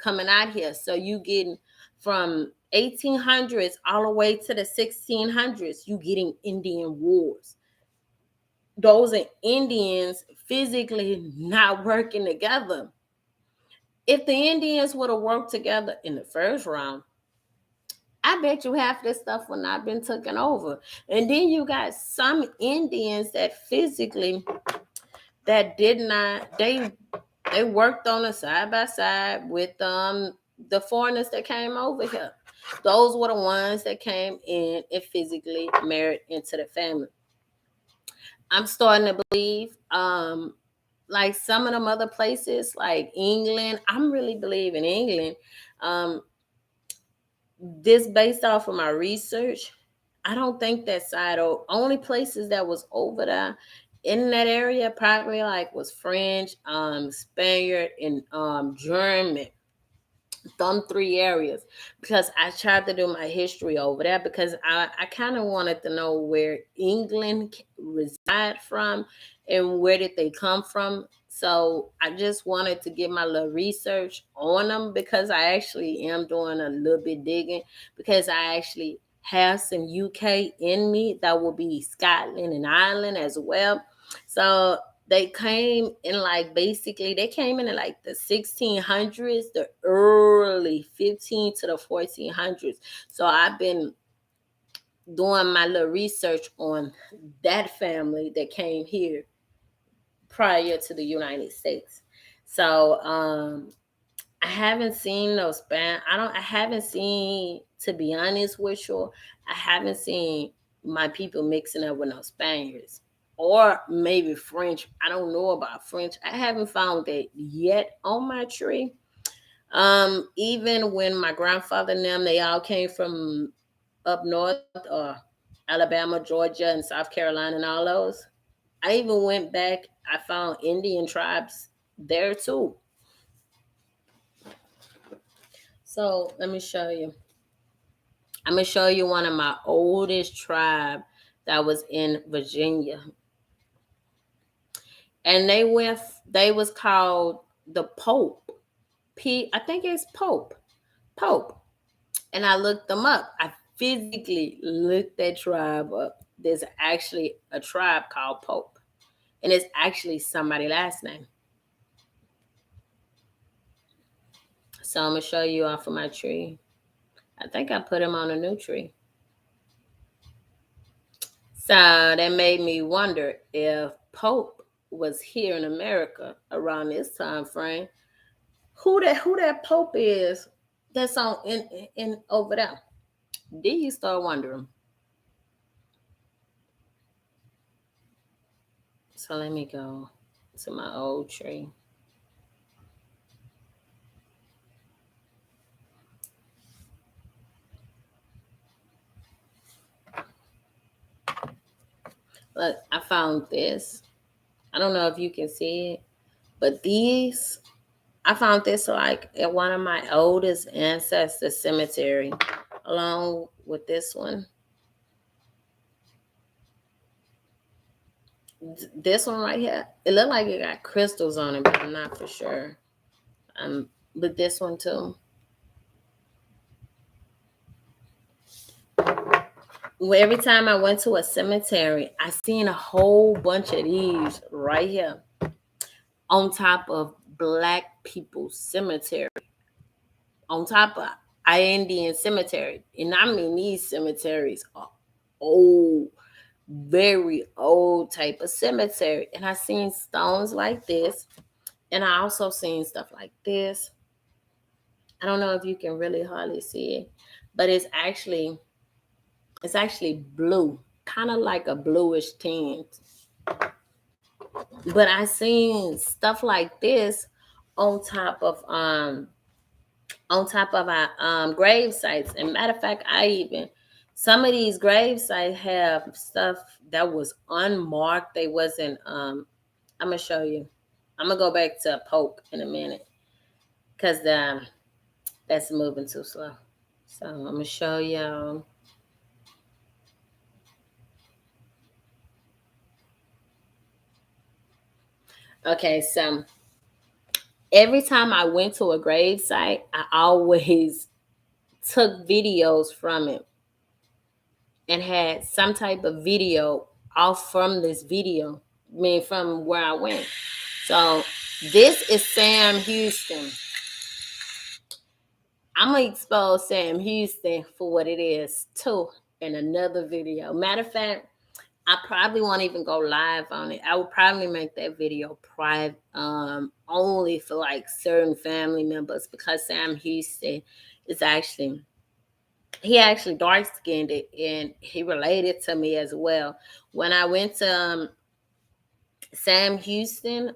coming out here. So you getting from 1800s all the way to the 1600s, you getting Indian wars. Those are Indians physically not working together. If the Indians would have worked together in the first round, I bet you half this stuff would not been taken over. And then you got some Indians that physically that did not, they worked on a side by side with the foreigners that came over here. Those were the ones that came in and physically married into the family. I'm starting to believe, like some of them other places, like England. I'm really believing England. This based off of my research. I don't think that side only places that was over there in that area probably like was French, Spaniard, and German. Them three areas, because I tried to do my history over there, because I kind of wanted to know where England reside from and where did they come from. So I just wanted to get my little research on them, because I actually am doing a little bit digging, because I actually have some UK in me that will be Scotland and Ireland as well. So they came in like, basically they came in like the 1600s, the early 15 to the 1400s. So I've been doing my little research on that family that came here prior to the United States. So I haven't seen those I haven't seen, to be honest with you, I haven't seen my people mixing up with no Spaniards. Or maybe French. I don't know about French. I haven't found that yet on my tree. Even when my grandfather and them, they all came from up north, Alabama, Georgia, and South Carolina, and all those. I even went back, I found Indian tribes there too. So let me show you. I'm gonna show you one of my oldest tribe that was in Virginia, and they was called the Pope. I think it's Pope. And I looked them up. I physically looked that tribe up. There's actually a tribe called Pope, and it's actually somebody's last name. So I'm gonna show you off of my tree. I think I put him on a new tree. So that made me wonder if Pope was here in America around this time frame. Who that Pope is that's on in over there? Then you start wondering. So let me go to my old tree. Look, I found this. I don't know if you can see it, but I found this like at one of my oldest ancestors' cemetery, along with this one. This one right here, it looked like it got crystals on it, but I'm not for sure. But this one too. Well, every time I went to a cemetery, I seen a whole bunch of these right here on top of Black people's cemetery, on top of Indian cemetery. And I mean, these cemeteries are old, very old type of cemetery. And I seen stones like this, and I also seen stuff like this. I don't know if you can really hardly see it, but it's actually blue, kind of like a bluish tint. But I seen stuff like this on top of our grave sites. And matter of fact, some of these grave sites have stuff that was unmarked. They wasn't. I'm gonna show you. I'm gonna go back to Pope in a minute, because that's moving too slow. So I'm gonna show y'all. Okay, so every time I went to a grave site, I always took videos from it and had some type of video off from this video. I mean, from where I went. So this is Sam Houston. I'm gonna expose Sam Houston for what it is too in another video. Matter of fact, I probably won't even go live on it. I would probably make that video private, only for like certain family members, because Sam Houston is actually dark skinned, and he related to me as well. When I went to Sam Houston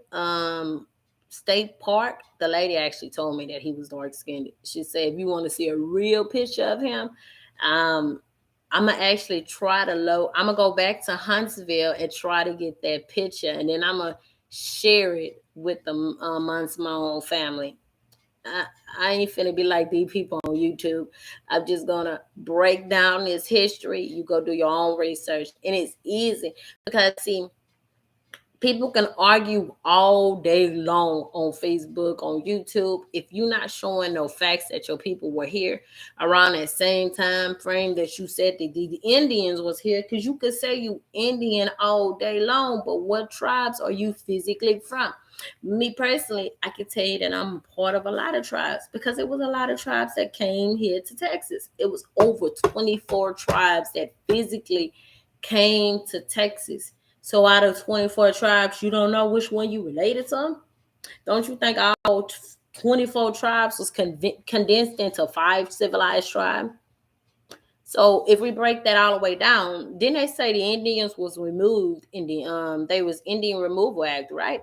State Park, the lady actually told me that he was dark skinned. She said, if you want to see a real picture of him, I'm gonna actually try to load. I'm gonna go back to Huntsville and try to get that picture, and then I'm gonna share it with the Monsmon family. I, I ain't finna be like these people on YouTube. I'm just gonna break down this history. You go do your own research, and it's easy because see, people can argue all day long on Facebook, on YouTube. If you're not showing no facts that your people were here around that same time frame that you said that the Indians was here, because you could say you Indian all day long, but what tribes are you physically from? Me personally, I can tell you that I'm part of a lot of tribes because it was a lot of tribes that came here to Texas. It was over 24 tribes that physically came to Texas. So out of 24 tribes, you don't know which one you related to? Don't you think all 24 tribes was condensed into 5 civilized tribes? So if we break that all the way down, didn't they say the Indians was removed in the they was Indian Removal Act, right?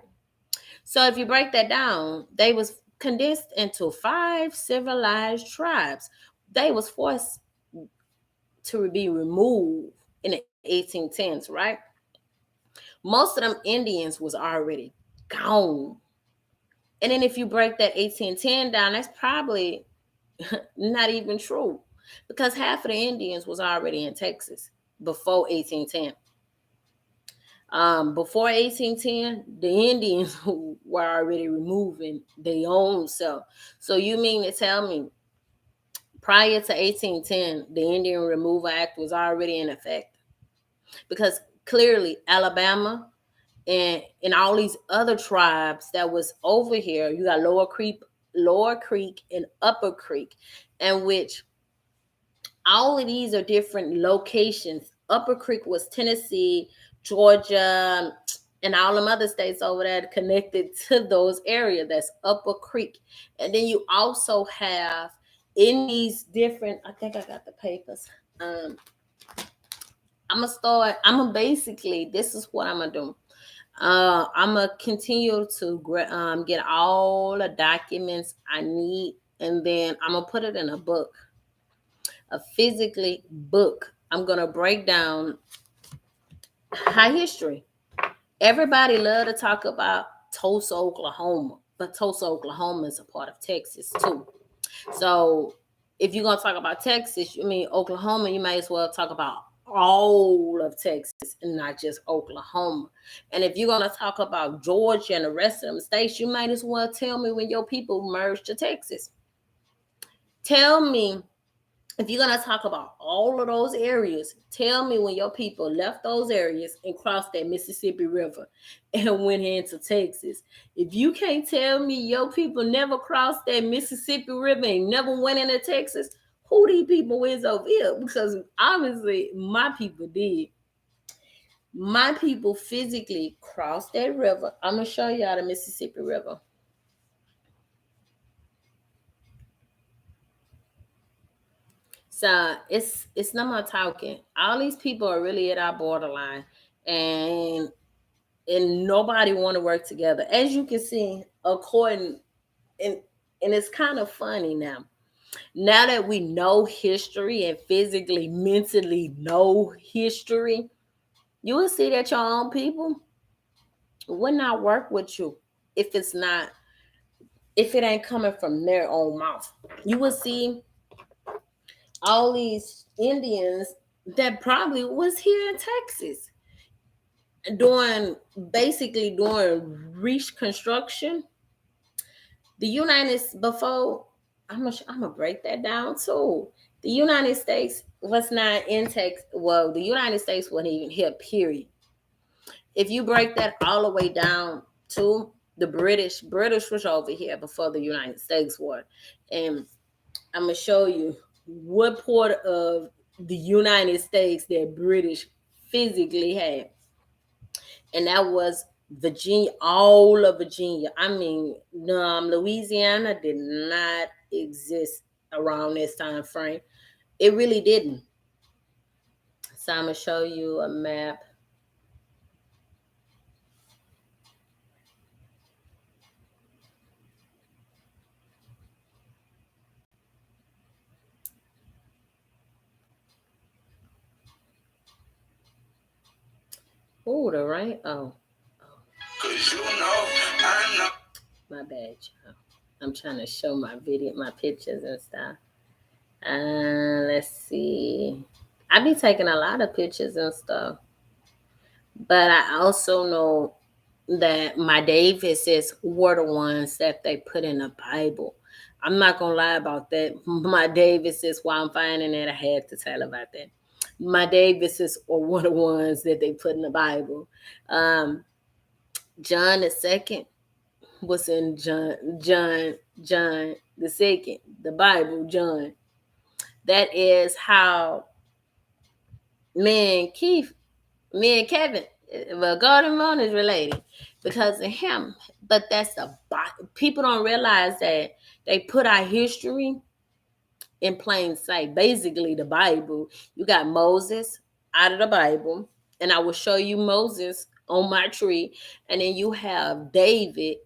So if you break that down, they was condensed into 5 civilized tribes. They was forced to be removed in the 1810s, right? Most of them Indians was already gone. And then if you break that 1810 down, that's probably not even true because half of the Indians was already in Texas before 1810. Before 1810, the Indians were already removing their own self. So you mean to tell me prior to 1810, the Indian Removal Act was already in effect? Because clearly Alabama and all these other tribes that was over here, you got Lower Creek and Upper Creek, and which all of these are different locations. Upper Creek was Tennessee, Georgia, and all them other states over there connected to those areas. That's Upper Creek. And then you also have in these different, I think I got the papers. I'm gonna basically, this is what I'm gonna do. I'm gonna continue to get all the documents I need, and then I'm gonna put it in a book, a physically book. I'm gonna break down high history. Everybody love to talk about Tulsa, Oklahoma, but Tulsa, Oklahoma is a part of Texas too. So if you're gonna talk about Texas, you mean Oklahoma, you may as well talk about all of Texas and not just Oklahoma. And if you're gonna talk about Georgia and the rest of them states, you might as well tell me when your people merged to Texas. Tell me if you're gonna talk about all of those areas, tell me when your people left those areas and crossed that Mississippi River and went into Texas. If you can't tell me your people never crossed that Mississippi River and never went into Texas, who these people is over here? Because obviously my people did. My people physically crossed that river. I'm gonna show y'all the Mississippi River. So it's no more talking. All these people are really at our borderline, and nobody want to work together. As you can see, according and it's kind of funny now. Now that we know history and physically, mentally know history, you will see that your own people will not work with you if it ain't coming from their own mouth. You will see all these Indians that probably was here in Texas during Reconstruction. The United before I'm gonna break that down too. The United States was not in Texas. Well, the United States wasn't even here. Period. If you break that all the way down to the British was over here before the United States were, and I'm gonna show you what part of the United States that British physically had, and that was Virginia, all of Virginia. I mean, Louisiana did not exist around this time frame. It really didn't. So I'm gonna show you a map. Oh, the rain. Oh, 'Cause you know, I know. my bad, y'all. I'm trying to show my video, my pictures and stuff. Let's see. I be taking a lot of pictures and stuff, but I also know that my Davises were the ones that they put in the Bible. I'm not gonna lie about that. My Davises, while I'm finding it, I had to tell about that. My Davises are one of the ones that they put in the Bible. Um, John the second was in John the second, the Bible, John. That is how me and Keith, me and Kevin, well, Golden Moon is related because of him. But that's the people don't realize that they put our history in plain sight. Basically, the Bible. You got Moses out of the Bible, and I will show you Moses on my tree, and then you have David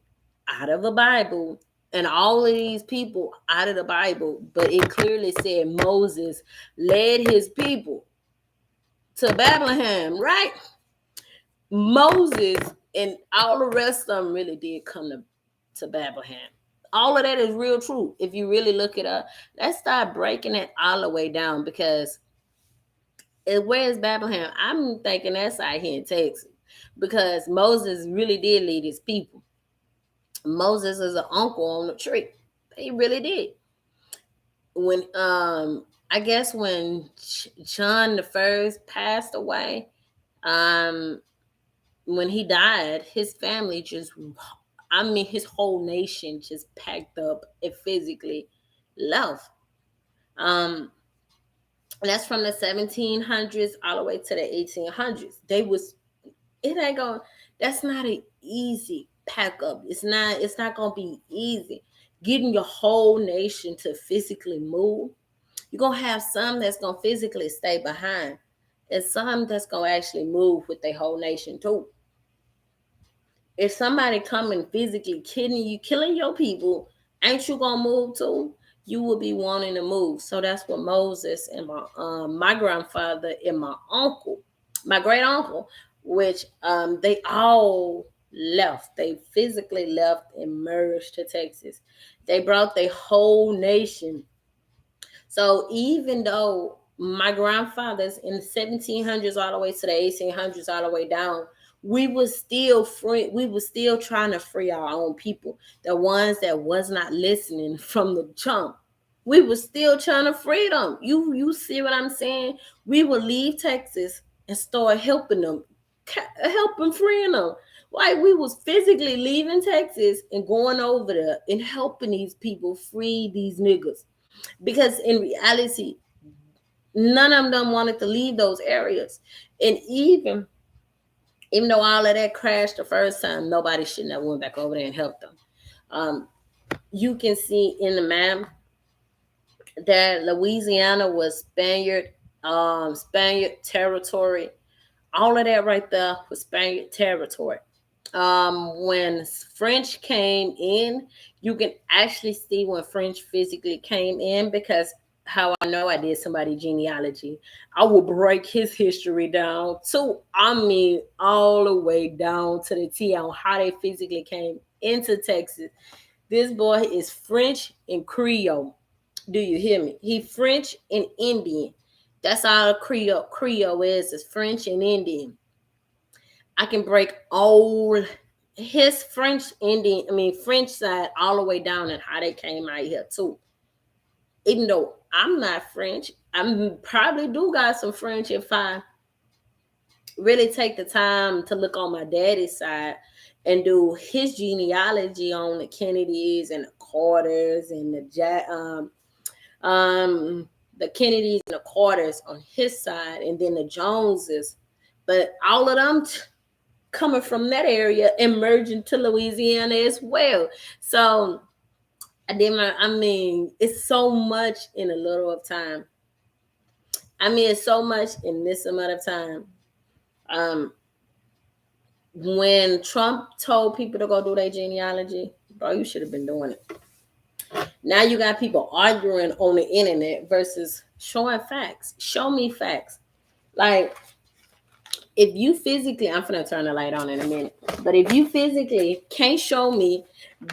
out of the Bible, and all of these people out of the Bible. But it clearly said Moses led his people to Bethlehem, right? Moses and all the rest of them really did come to Bethlehem. All of that is real true. If you really look it up, let's start breaking it all the way down because where is Bethlehem? I'm thinking that's out here in Texas because Moses really did lead his people. Moses is an uncle on the tree. He really did. When I guess when John the First passed away, when he died, his family just, his whole nation just packed up and physically left. That's from the 1700s all the way to the 1800s. It ain't going, that's not an easy pack up. It's not going to be easy. Getting your whole nation to physically move. You're going to have some that's going to physically stay behind and some that's going to actually move with their whole nation too. If somebody coming physically killing your people, ain't you gonna move too? You will be wanting to move. So that's what Moses and my grandfather and my uncle, my great uncle, which they all left. They physically left and merged to Texas. They brought their whole nation. So even though my grandfathers in the 1700s all the way to the 1800s all the way down, we was still free. We was still trying to free our own people, the ones that was not listening from the jump. We was still trying to free them. You see what I'm saying? We would leave Texas and start helping them, helping freeing them. Like we was physically leaving Texas and going over there and helping these people free these niggas, because in reality, none of them wanted to leave those areas, and even though all of that crashed the first time, nobody should have went back over there and helped them. You can see in the map that Louisiana was Spaniard territory. All of that right there was Spaniard territory. When French came in, you can actually see when French physically came in, because how I know I did somebody genealogy, I will break his history down to, all the way down to the T on how they physically came into Texas. This boy is French and Creole. Do you hear me? He French and Indian. That's all Creole is French and Indian. I can break all his French side all the way down and how they came out here too. Even though I'm not French, I probably do got some French if I really take the time to look on my daddy's side and do his genealogy on the Kennedys and the Carters and the Kennedys and the Carters on his side, and then the Joneses. But all of them coming from that area and merging to Louisiana as well. So it's so much in a little of time. It's so much in this amount of time. When Trump told people to go do their genealogy, bro, you should have been doing it. Now you got people arguing on the internet versus showing facts. Show me facts. Like, if you physically, I'm gonna turn the light on in a minute, but if you physically can't show me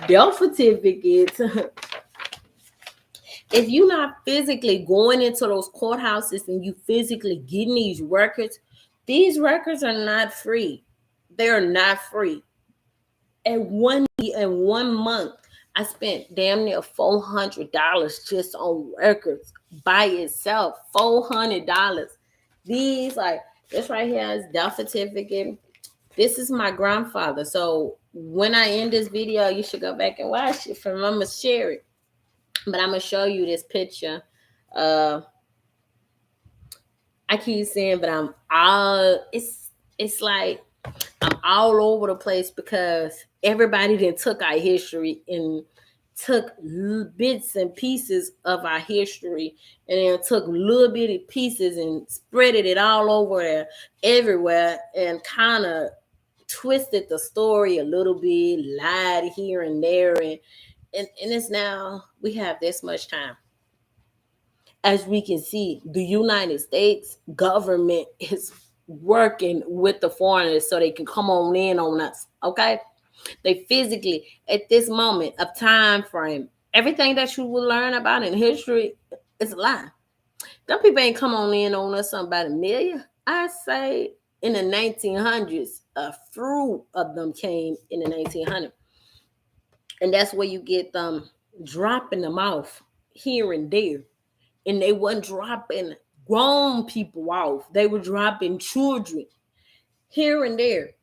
death certificates, if you're not physically going into those courthouses and you physically getting these records are not free. They're not free. In 1 month, I spent damn near $400 just on records by itself. $400. These, like, this right here is death certificate. This is my grandfather. So when I end this video, you should go back and watch it from Mama Sherry. But I'm gonna show you this picture. I keep saying, but I'm all, it's like I'm all over the place because everybody then took our history and took bits and pieces of our history and then took little bitty pieces and spreaded it all over there, everywhere, and kind of twisted the story a little bit, lied here and there, and it's now we have this much time. As we can see, the United States government is working with the foreigners so they can come on in on us. Okay, they physically at this moment of time frame, everything that you will learn about in history is a lie. Them people ain't come on in on us something about a million. I say in the 1900s, a few of them came in the 1900s, and that's where you get them dropping them off here and there. And they weren't dropping grown people off. They were dropping children here and there.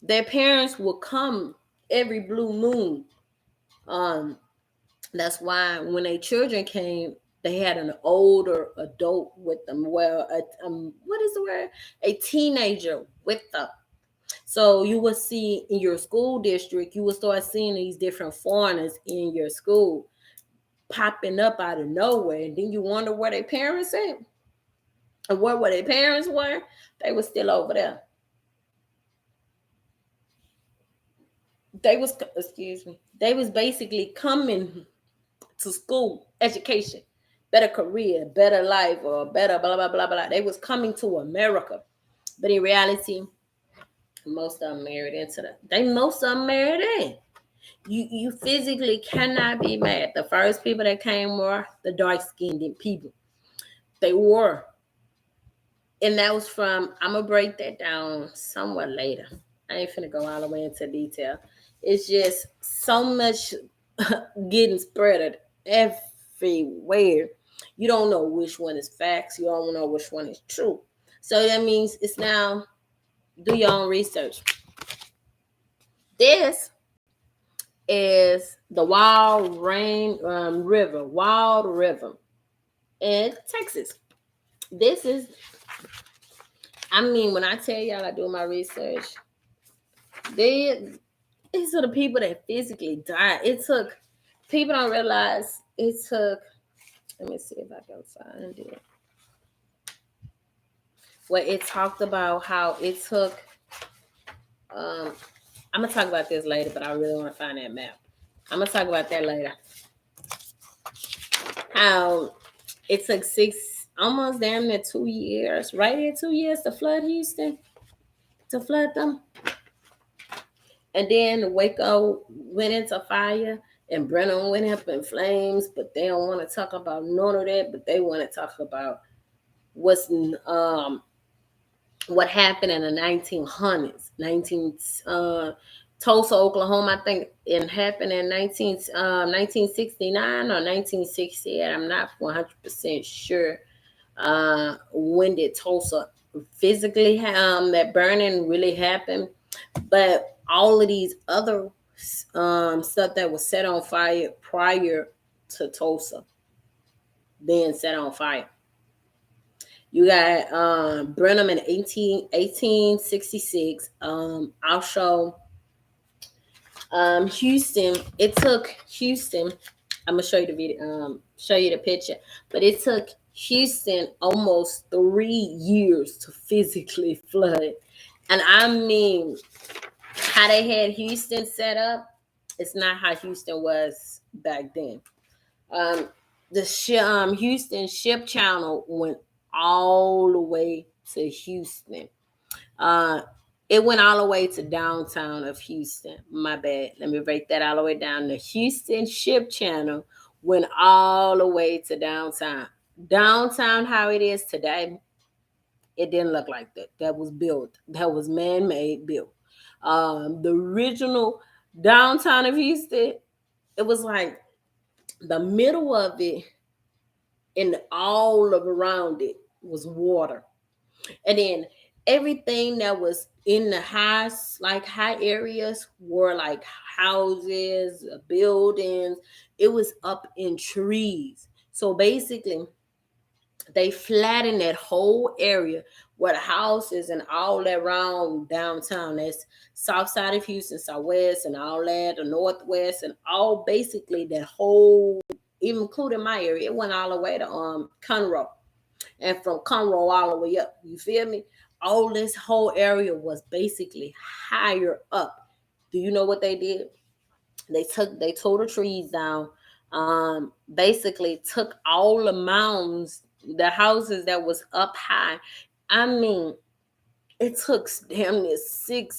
Their parents would come every blue moon. That's why when their children came, they had an older adult with them. Well, what is the word? A teenager with them. So you will see in your school district, you will start seeing these different foreigners in your school popping up out of nowhere, and then you wonder where their parents at, and where their parents were. They were still over there. They was basically coming to school, education, better career, better life, or better blah blah blah blah. They was coming to America, but in reality, most of them married into most of them married in. You physically cannot be mad. The first people that came were the dark-skinned people. They were. And that was from, I'm going to break that down somewhat later. I ain't finna go all the way into detail. It's just so much getting spread everywhere. You don't know which one is facts. You don't know which one is true. So that means it's now, do your own research. This is the Wild River in Texas. This is, when I tell y'all I do my research, these are the people that physically died. People don't realize it took, let me see if I can find it. Where it talked about how it took, I'm going to talk about this later, but I really want to find that map. I'm going to talk about that later. How it took almost damn near 2 years, right here 2 years to flood Houston, to flood them. And then Waco went into fire and Brenham went up in flames, but they don't want to talk about none of that, but they want to talk about what happened in the 1900s, Tulsa, Oklahoma. I think it happened in 1969 or 1968. I'm not 100% sure when did Tulsa physically that burning really happened. But all of these other stuff that was set on fire prior to Tulsa, then set on fire. You got Brenham in 1866. Also, Houston. It took Houston. I'm gonna show you the video. Show you the picture. But it took Houston almost 3 years to physically flood. And how they had Houston set up, it's not how Houston was back then. The Houston Ship Channel went all the way to Houston. It went all the way to downtown of Houston. My bad. Let me break that all the way down. The Houston Ship Channel went all the way to downtown. Downtown, how it is today, it didn't look like that. That was built. That was man-made built. The original downtown of Houston, it was like the middle of it and all of around it was water. And then everything that was in the high areas were like houses, buildings. It was up in trees. So basically, they flattened that whole area where the houses and all that around downtown. That's south side of Houston, southwest, and all that, the northwest, and all basically that whole, even including my area. It went all the way to Conroe, and from Conroe all the way up. You feel me? All this whole area was basically higher up. Do you know what they did? They tore the trees down. Basically took all the mounds, the houses that was up high. I mean, it took damn near it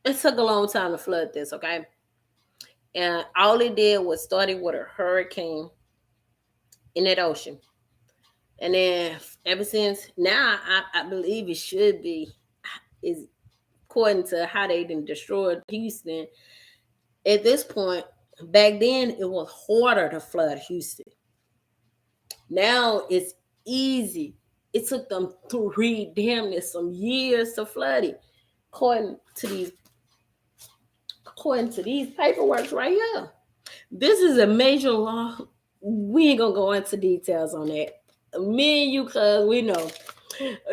took a long time to flood this, okay? And all it did was started with a hurricane in that ocean. And then ever since now, I believe it should be, is according to how they done destroyed Houston. At this point, back then it was harder to flood Houston. Now it's easy. It took them damn near some years to flood it, according to these paperwork right here. This is a major law. We ain't gonna go into details on that. Me and you, cause we know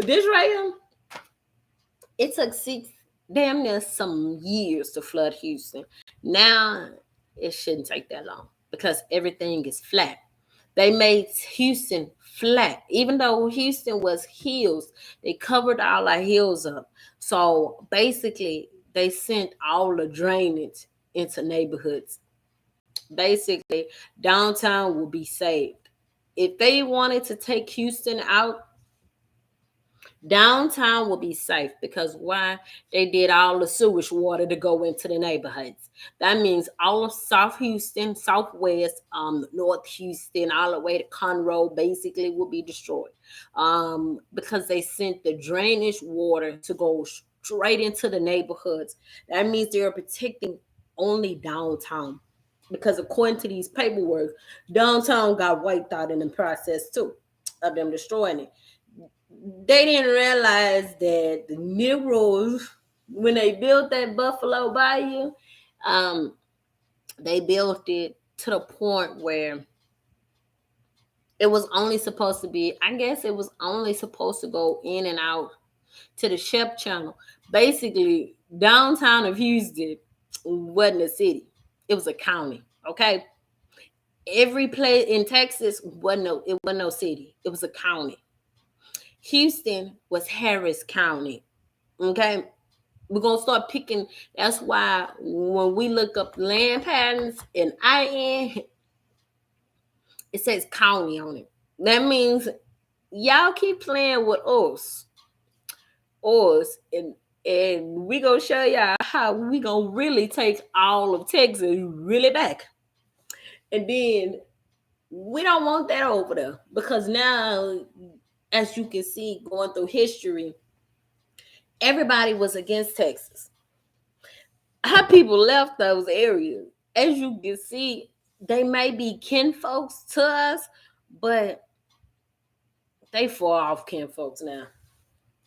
this right here. It took damn near some years to flood Houston. Now it shouldn't take that long because everything is flat. They made Houston flat. Even though Houston was hills, they covered all the hills up. So basically, they sent all the drainage into neighborhoods. Basically, downtown will be saved. If they wanted to take Houston out, downtown will be safe because why? They did all the sewage water to go into the neighborhoods. That means all of South Houston, Southwest, North Houston, all the way to Conroe basically will be destroyed because they sent the drainage water to go straight into the neighborhoods. That means they're protecting only downtown because according to these paperwork, downtown got wiped out in the process too of them destroying it. They didn't realize that the Negroes, when they built that Buffalo Bayou, they built it to the point where it was only supposed to be, I guess it was only supposed to go in and out to the Ship Channel. Basically, downtown of Houston wasn't a city. It was a county, okay? Every place in Texas wasn't no city. It was a county. Houston was Harris County. Okay. We're going to start picking. That's why when we look up land patterns in IN, it says county on it. That means y'all keep playing with us. And we going to show y'all how we going to really take all of Texas really back. And then we don't want that over there because now, as you can see, going through history, everybody was against Texas. How people left those areas. As you can see, they may be kinfolks to us, but they far off kinfolks now.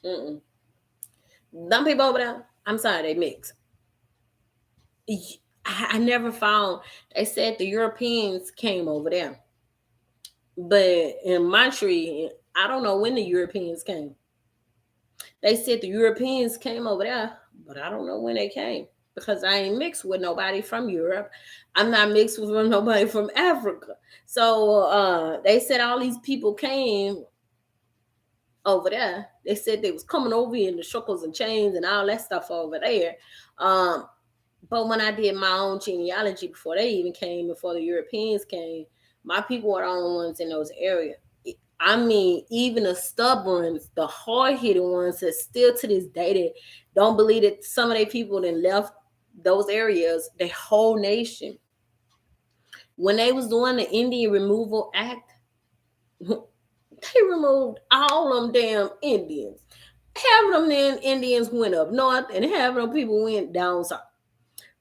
Them people over there, I'm sorry, they mix. I never found, they said the Europeans came over there. But in my tree, I don't know when the Europeans came. They said the Europeans came over there, but I don't know when they came because I ain't mixed with nobody from Europe. I'm not mixed with nobody from Africa. So they said all these people came over there. They said they was coming over here in the shackles and chains and all that stuff over there. But when I did my own genealogy before they even came, before the Europeans came, my people were the only ones in those areas. I mean, even the stubborn, the hard-hitted ones that still to this day that don't believe that some of their people that left those areas, the whole nation. When they was doing the Indian Removal Act, they removed all them damn Indians. Half of them then Indians went up north and half of them people went down south.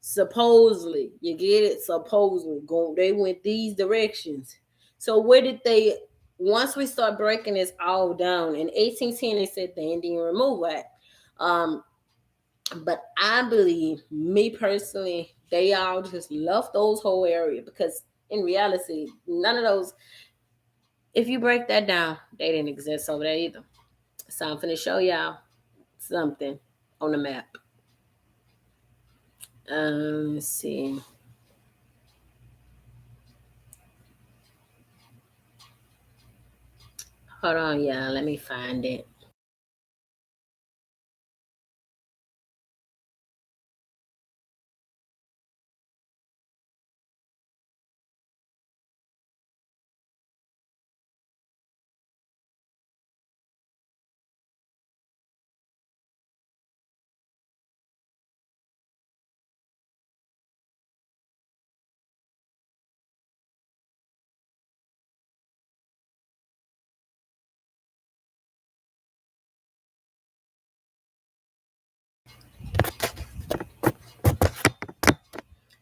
Supposedly, you get it? Supposedly, they went these directions. So where did they? Once we start breaking this all down, in 1810 they said the Indian Removal Act. But I believe, me personally, they all just left those whole area because in reality, none of those. If you break that down, they didn't exist over there either. So I'm finna show y'all something on the map. Let's see. Hold on, y'all. Let me find it.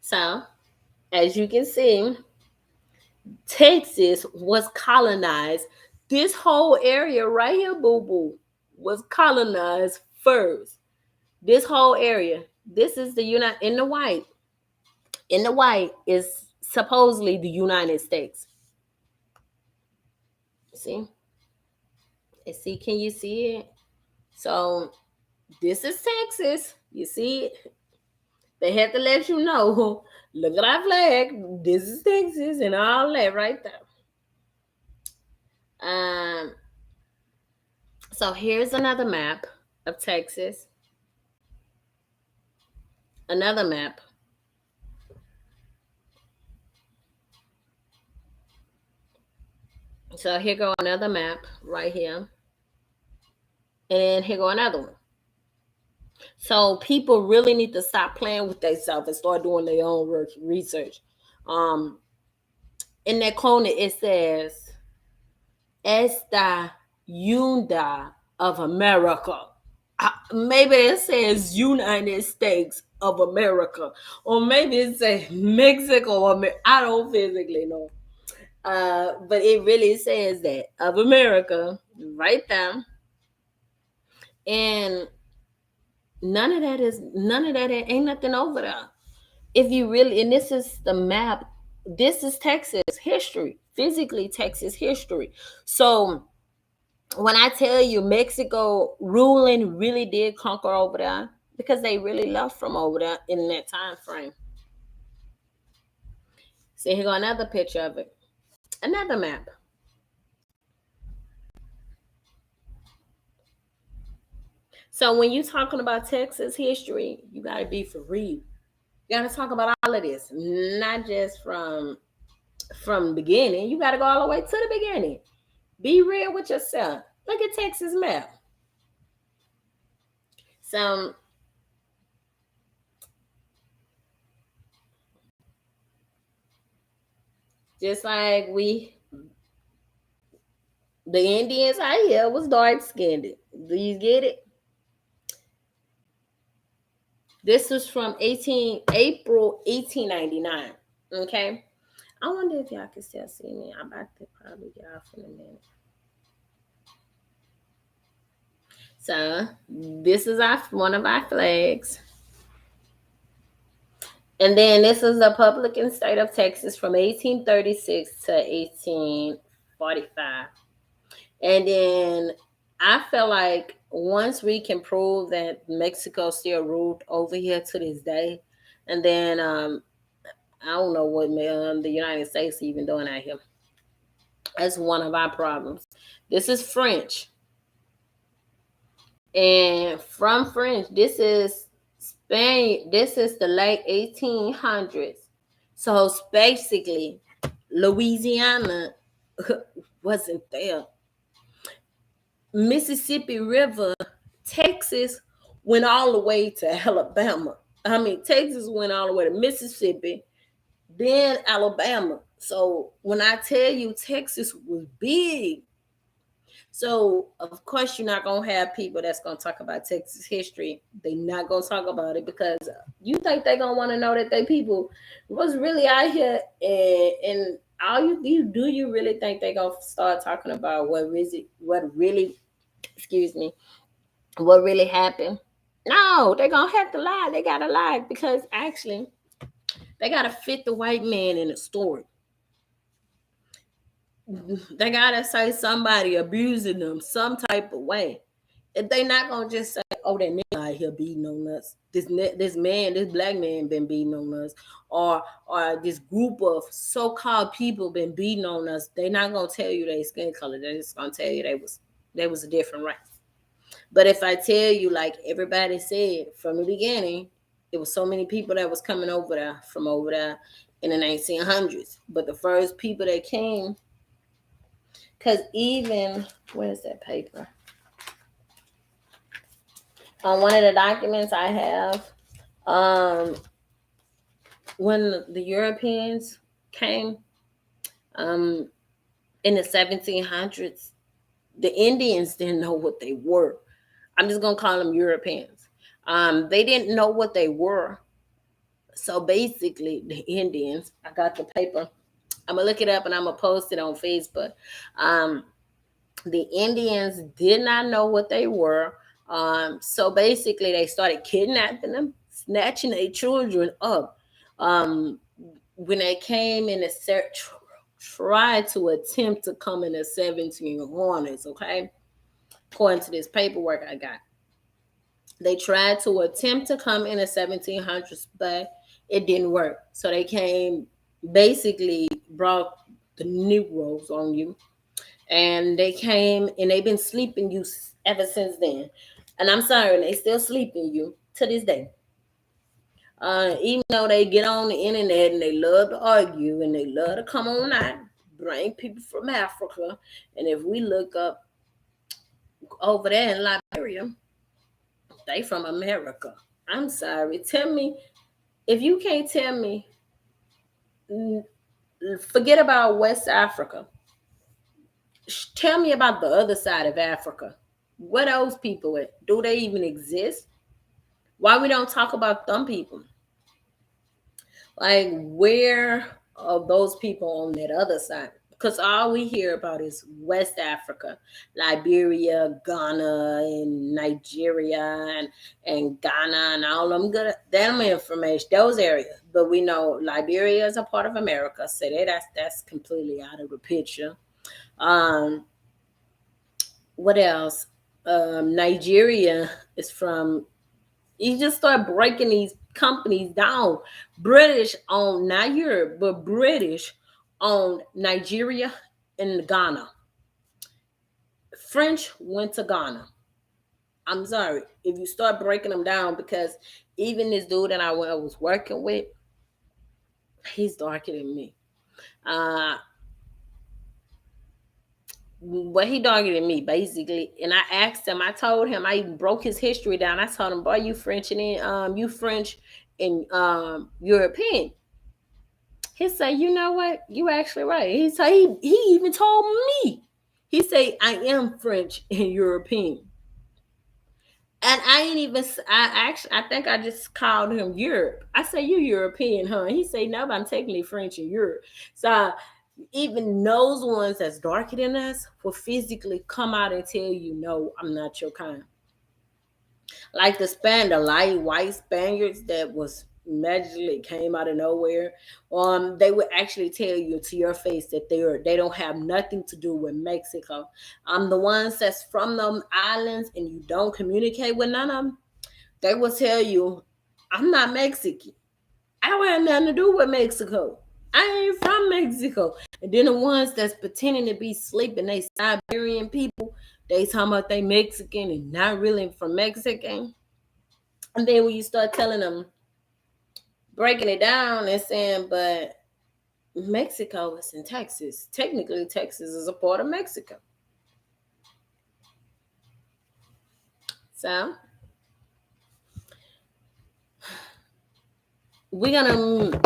So, as you can see, Texas was colonized. This whole area right here, boo boo, was colonized first. This whole area. This is the in the white. In the white is supposedly the United States. See? See, can you see it? So this is Texas. You see it? They had to let you know. Look at our flag. This is Texas and all that right there. So here's another map of Texas. Another map. So here go another map right here. And here go another one. So people really need to stop playing with themselves and start doing their own research. In that corner it says Esta Yunda of America. Maybe it says United States of America, or maybe it says Mexico. I don't physically know, but it really says that of America right there, and none of that ain't nothing over there. If you really, and this is the map. This is Texas history, physically Texas history. So when I tell you Mexico ruling really did conquer over there, because they really left from over there in that time frame. See, here go another picture of it. Another map. So when you're talking about Texas history, you got to be for real. You got to talk about all of this, not just from the beginning. You got to go all the way to the beginning. Be real with yourself. Look at Texas map. So just like the Indians out here was dark skinned. Do you get it? This was from April 1899. Okay. I wonder if y'all can still see me. I'm about to probably get off in a minute. So this is one of our flags. And then this is the Republican state of Texas from 1836 to 1845. And then I feel like once we can prove that Mexico still ruled over here to this day, and then I don't know what the United States even doing out here. That's one of our problems. This is French. And from French, this is Spain. This is the late 1800s. So basically, Louisiana wasn't there Mississippi River, Texas went all the way to Alabama. I mean, Texas went all the way to Mississippi, then Alabama. So when I tell you Texas was big, so of course you're not gonna have people that's gonna talk about Texas history. They're not gonna talk about it because you think they're gonna want to know that they people was really out here, and all you really think they gonna start talking about excuse me, what really happened? No, they're gonna have to lie. They gotta lie because actually they gotta fit the white man in the story. They gotta say somebody abusing them some type of way. If they not gonna just say, "Oh, that nigga out here beating on us. This black man, been beating on us," or this group of so-called people been beating on us. They not gonna tell you their skin color. They just gonna tell you they was a different race. But if I tell you, like everybody said from the beginning, it was so many people that was coming over there from over there in the 1900s. But the first people that came, because even, where's that paper? On one of the documents I have, when the Europeans came in the 1700s, the Indians didn't know what they were. I'm just going to call them Europeans. They didn't know what they were. So basically, the Indians, I got the paper. I'm going to look it up and I'm going to post it on Facebook. The Indians did not know what they were. So basically, they started kidnapping them, snatching their children up. When they came in a tried to attempt to come in the 1700s, okay? According to this paperwork I got. They tried to attempt to come in the 1700s, but it didn't work. So they came, basically brought the Negroes on you. And they came and they've been sleeping you ever since then. And I'm sorry, they still sleeping you to this day. Even though they get on the internet and they love to argue and they love to come on out, bring people from Africa. And if we look up over there in Liberia, they from America. I'm sorry. Tell me, if you can't tell me, forget about West Africa. Tell me about the other side of Africa. Where those people at? Do they even exist? Why we don't talk about them people? Like, where are those people on that other side? Because all we hear about is West Africa, Liberia, Ghana, and Nigeria, and Ghana, and all them good them information, those areas. But we know Liberia is a part of America, so that's completely out of the picture. What else? Nigeria is from. You just start breaking these companies down. British owned, not Europe, but British owned Nigeria and Ghana. French went to Ghana. I'm sorry if you start breaking them down, because even this dude that I was working with, he's darker than me. But he darker than me, basically. And I asked him, I told him, I even broke his history down. I told him, boy, you French and European. He said, you know what? You actually right. He said he even told me. He said, I am French and European. And I ain't even, I think I just called him Europe. I said, you European, huh? He said, no, but I'm technically French and Europe. So even those ones that's darker than us will physically come out and tell you, no, I'm not your kind. Like the light white Spaniards that was magically came out of nowhere. They would actually tell you to your face that they don't have nothing to do with Mexico. The ones that's from them islands and you don't communicate with none of them, they will tell you, I'm not Mexican. I don't have nothing to do with Mexico. I ain't from Mexico. And then the ones that's pretending to be sleeping, they Siberian people, they talking about they Mexican and not really from Mexican. And then when you start telling them, breaking it down and saying, but Mexico is in Texas. Technically, Texas is a part of Mexico. So we're gonna,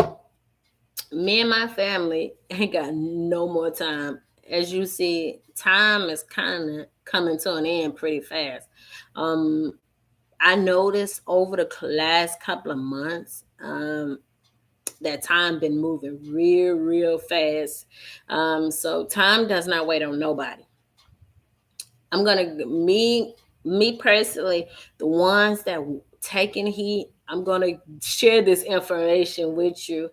me and my family ain't got no more time. As you see, time is kind of coming to an end pretty fast. I noticed over the last couple of months, that time been moving real fast. So time does not wait on nobody. I'm gonna, me personally, the ones that taking heat, I'm gonna share this information with you.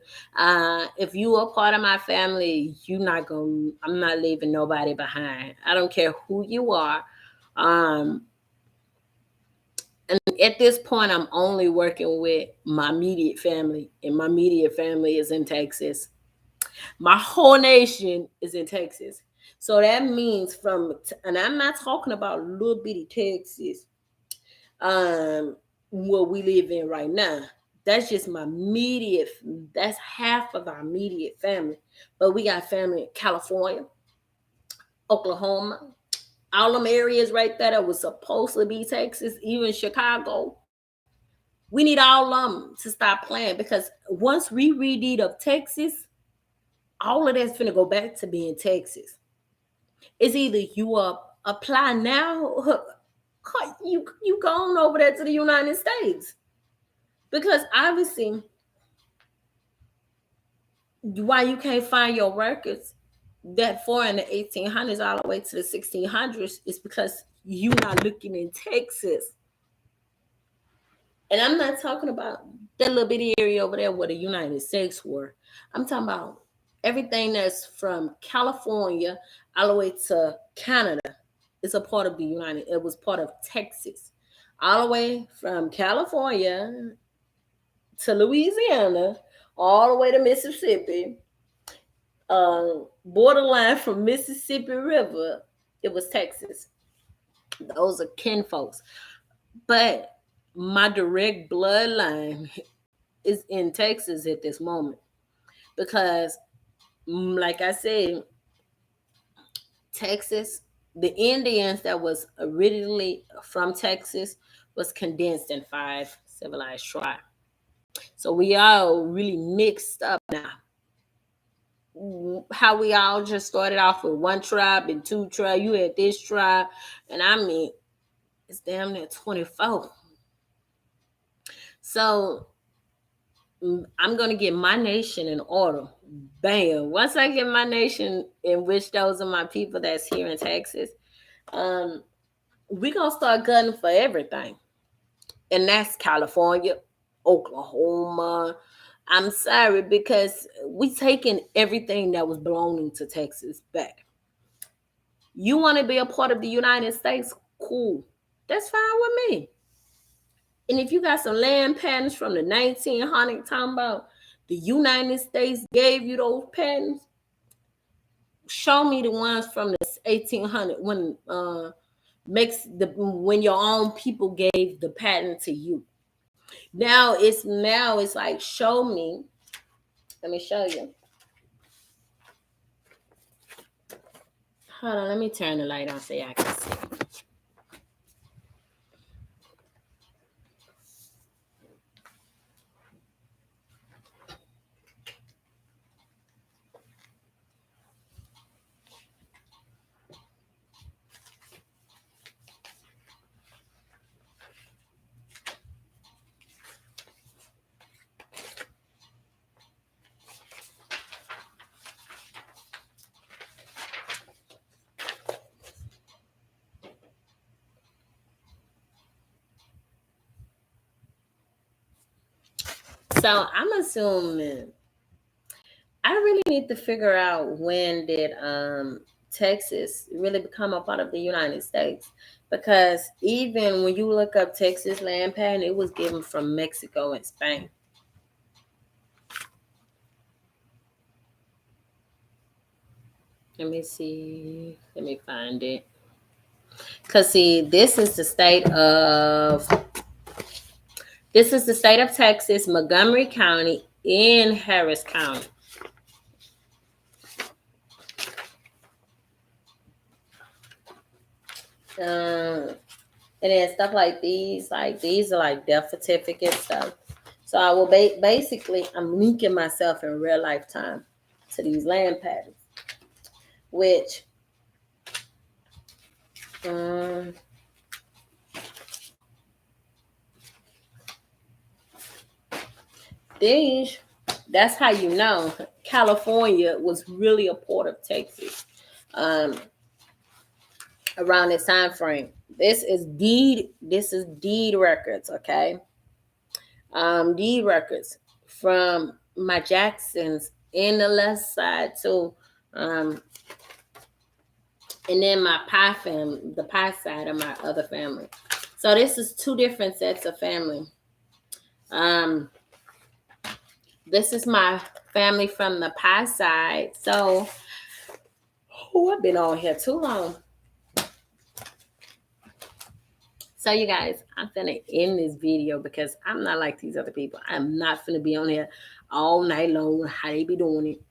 If you are part of my family, I'm not leaving nobody behind. I don't care who you are. And at this point, I'm only working with my immediate family, and my immediate family is in Texas. My whole nation is in Texas. So that means and I'm not talking about little bitty Texas, where we live in right now. That's just my immediate, that's half of our immediate family. But we got family in California, Oklahoma, all them areas right there that was supposed to be Texas, even Chicago. We need all of them to stop playing, because once we redeed of Texas, all of that's finna go back to being Texas. It's either you apply now, you go on over there to the United States. Because obviously, why you can't find your records that far in the 1800s all the way to the 1600s is because you're not looking in Texas. And I'm not talking about that little bitty area over there where the United States were. I'm talking about everything that's from California all the way to Canada. It's a part of it was part of Texas. All the way from California to Louisiana, all the way to Mississippi, borderline from Mississippi River, it was Texas. Those are kinfolks. But my direct bloodline is in Texas at this moment, because, like I said, Texas, the Indians that was originally from Texas was condensed in 5 civilized tribes. So we all really mixed up now. How we all just started off with 1 tribe and 2 tribes. You had this tribe, and I mean, it's damn near 24. So I'm going to get my nation in order. Bam. Once I get my nation, in which those are my people that's here in Texas, we're going to start gunning for everything. And that's California, Oklahoma. I'm sorry, because we taking everything that was belonging to Texas back. You want to be a part of the United States? Cool. That's fine with me. And if you got some land patents from the 1900s talking about the United States gave you those patents, show me the ones from the 1800s when your own people gave the patent to you. Now it's like, show me. Let me show you. Hold on, let me turn the light on so y'all can see. So I'm assuming I really need to figure out, when did Texas really become a part of the United States? Because even when you look up Texas land patent, it was given from Mexico and Spain. Let me see. Let me find it. Because see, this is the state of Texas, Montgomery County, in Harris County. And then stuff like these are like death certificate stuff. So I will basically, I'm linking myself in real life time to these land patterns, which um, these, that's how you know California was really a part of Texas um, around this time frame. This is deed records, okay? Deed records from my Jacksons in the left side too. Um, and then my pie family, the pie side of my other family. So this is two different sets of family. Um, this is my family from the pie side. So, oh, I've been on here too long. So you guys, I'm finna end this video because I'm not like these other people. I'm not finna be on here all night long. How they be doing it?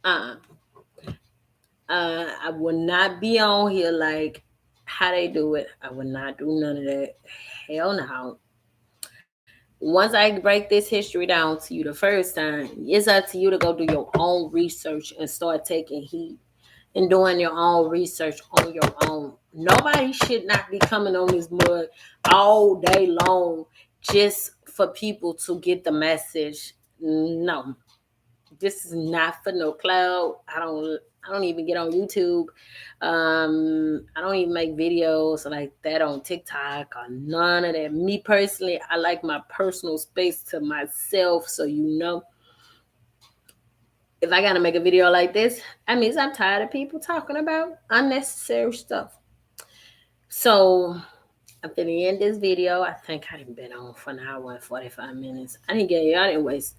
I will not be on here like how they do it. I will not do none of that. Hell no. Once I break this history down to you the first time, it's up to you to go do your own research and start taking heed and doing your own research on your own. Nobody should not be coming on this mud all day long just for people to get the message. No, this is not for no cloud. I don't even get on YouTube. I don't even make videos like that on TikTok or none of that. Me personally, I like my personal space to myself. So you know, if I gotta make a video like this, that means I'm tired of people talking about unnecessary stuff. So I'm finna end this video. I think I done been on for an hour and 45 minutes. I didn't waste.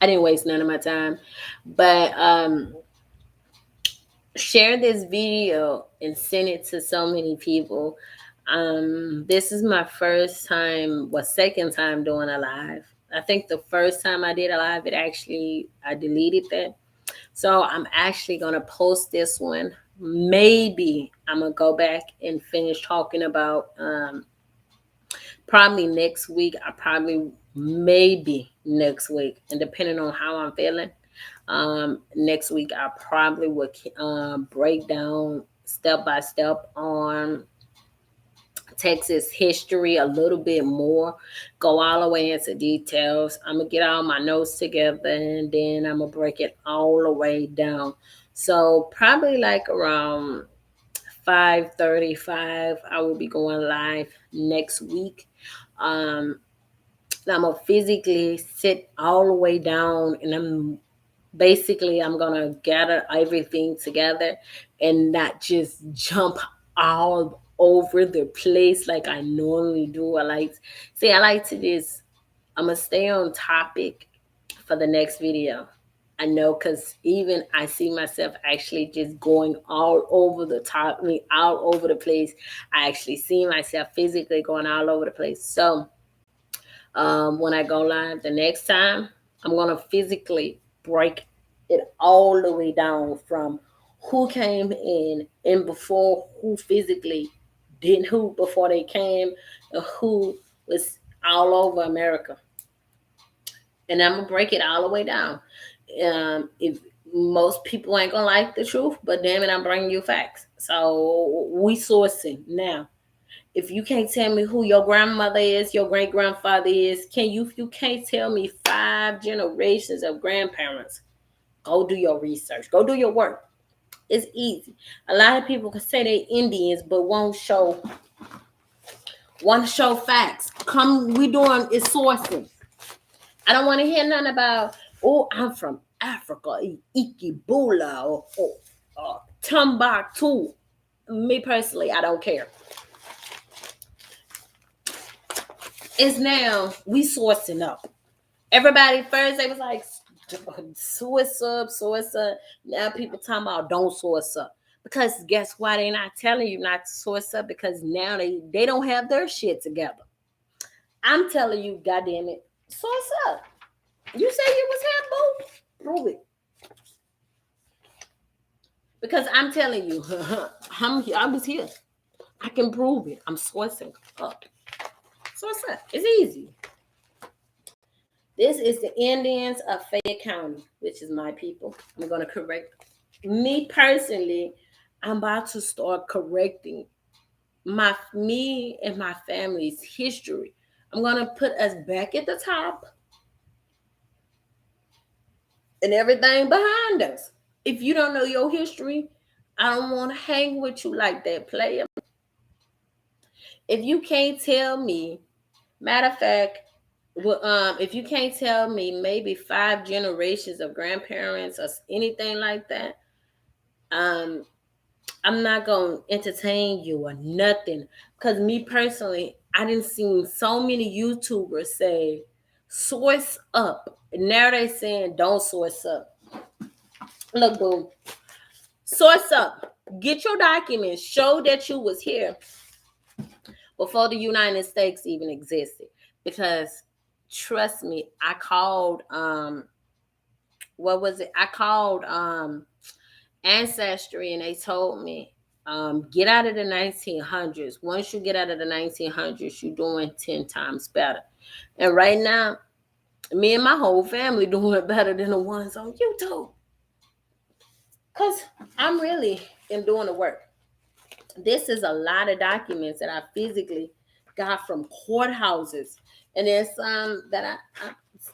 I didn't waste none of my time. But share this video and send it to so many people. This is my second time doing a live. I think the first time I did a live, I deleted that. So I'm actually gonna post this one. Maybe I'm gonna go back and finish talking about probably next week. Maybe next week, and depending on how I'm feeling, next week I probably would break down step by step on Texas history a little bit more, go all the way into details. I'm gonna get all my notes together and then I'm gonna break it all the way down. So probably like around 5:35, I will be going live next week. I'm gonna physically sit all the way down and I'm gonna gather everything together and not just jump all over the place like I normally do. I like to just, I'm gonna stay on topic for the next video. I know, because even I see myself actually just going all over the top, all over the place. I actually see myself physically going all over the place. So when I go live the next time, I'm going to physically break it all the way down from who came in and before, who physically did who before they came, and who was all over America. And I'm going to break it all the way down. If most people ain't going to like the truth, but damn it, I'm bringing you facts. So we sourcing now. If you can't tell me who your grandmother is, your great grandfather is, if you can't tell me 5 generations of grandparents, go do your research. Go do your work. It's easy. A lot of people can say they Indians, but won't show facts. We doing is sourcing. I don't want to hear nothing about, oh, I'm from Africa, Ikibula, or Timbuktu. Me personally, I don't care. It's now we sourcing up. Everybody first they was like source up. Now people talking about don't source up. Because guess why they not telling you not to source up? Because now they don't have their shit together. I'm telling you, goddamn it, source up. You say you was here, boo? Prove it. Because I'm telling you, I was here. I can prove it. I'm sourcing up. Source up. It's easy. This is the Indians of Fayette County, which is my people. I'm going to correct. Me personally, I'm about to start correcting me and my family's history. I'm going to put us back at the top and everything behind us. If you don't know your history, I don't want to hang with you like that, player. If you can't tell me, matter of fact, if you can't tell me maybe 5 generations of grandparents or anything like that, I'm not gonna entertain you or nothing. Cause me personally, I didn't see so many YouTubers say source up. Now they saying don't source up. Look, boo, source up. Get your documents. Show that you was here before the United States even existed. Because trust me, I called what was it? I called Ancestry and they told me get out of the 1900s. Once you get out of the 1900s, you're doing 10 times better. And right now, me and my whole family doing better than the ones on YouTube. Because I'm really am doing the work. This is a lot of documents that I physically got from courthouses. And there's some that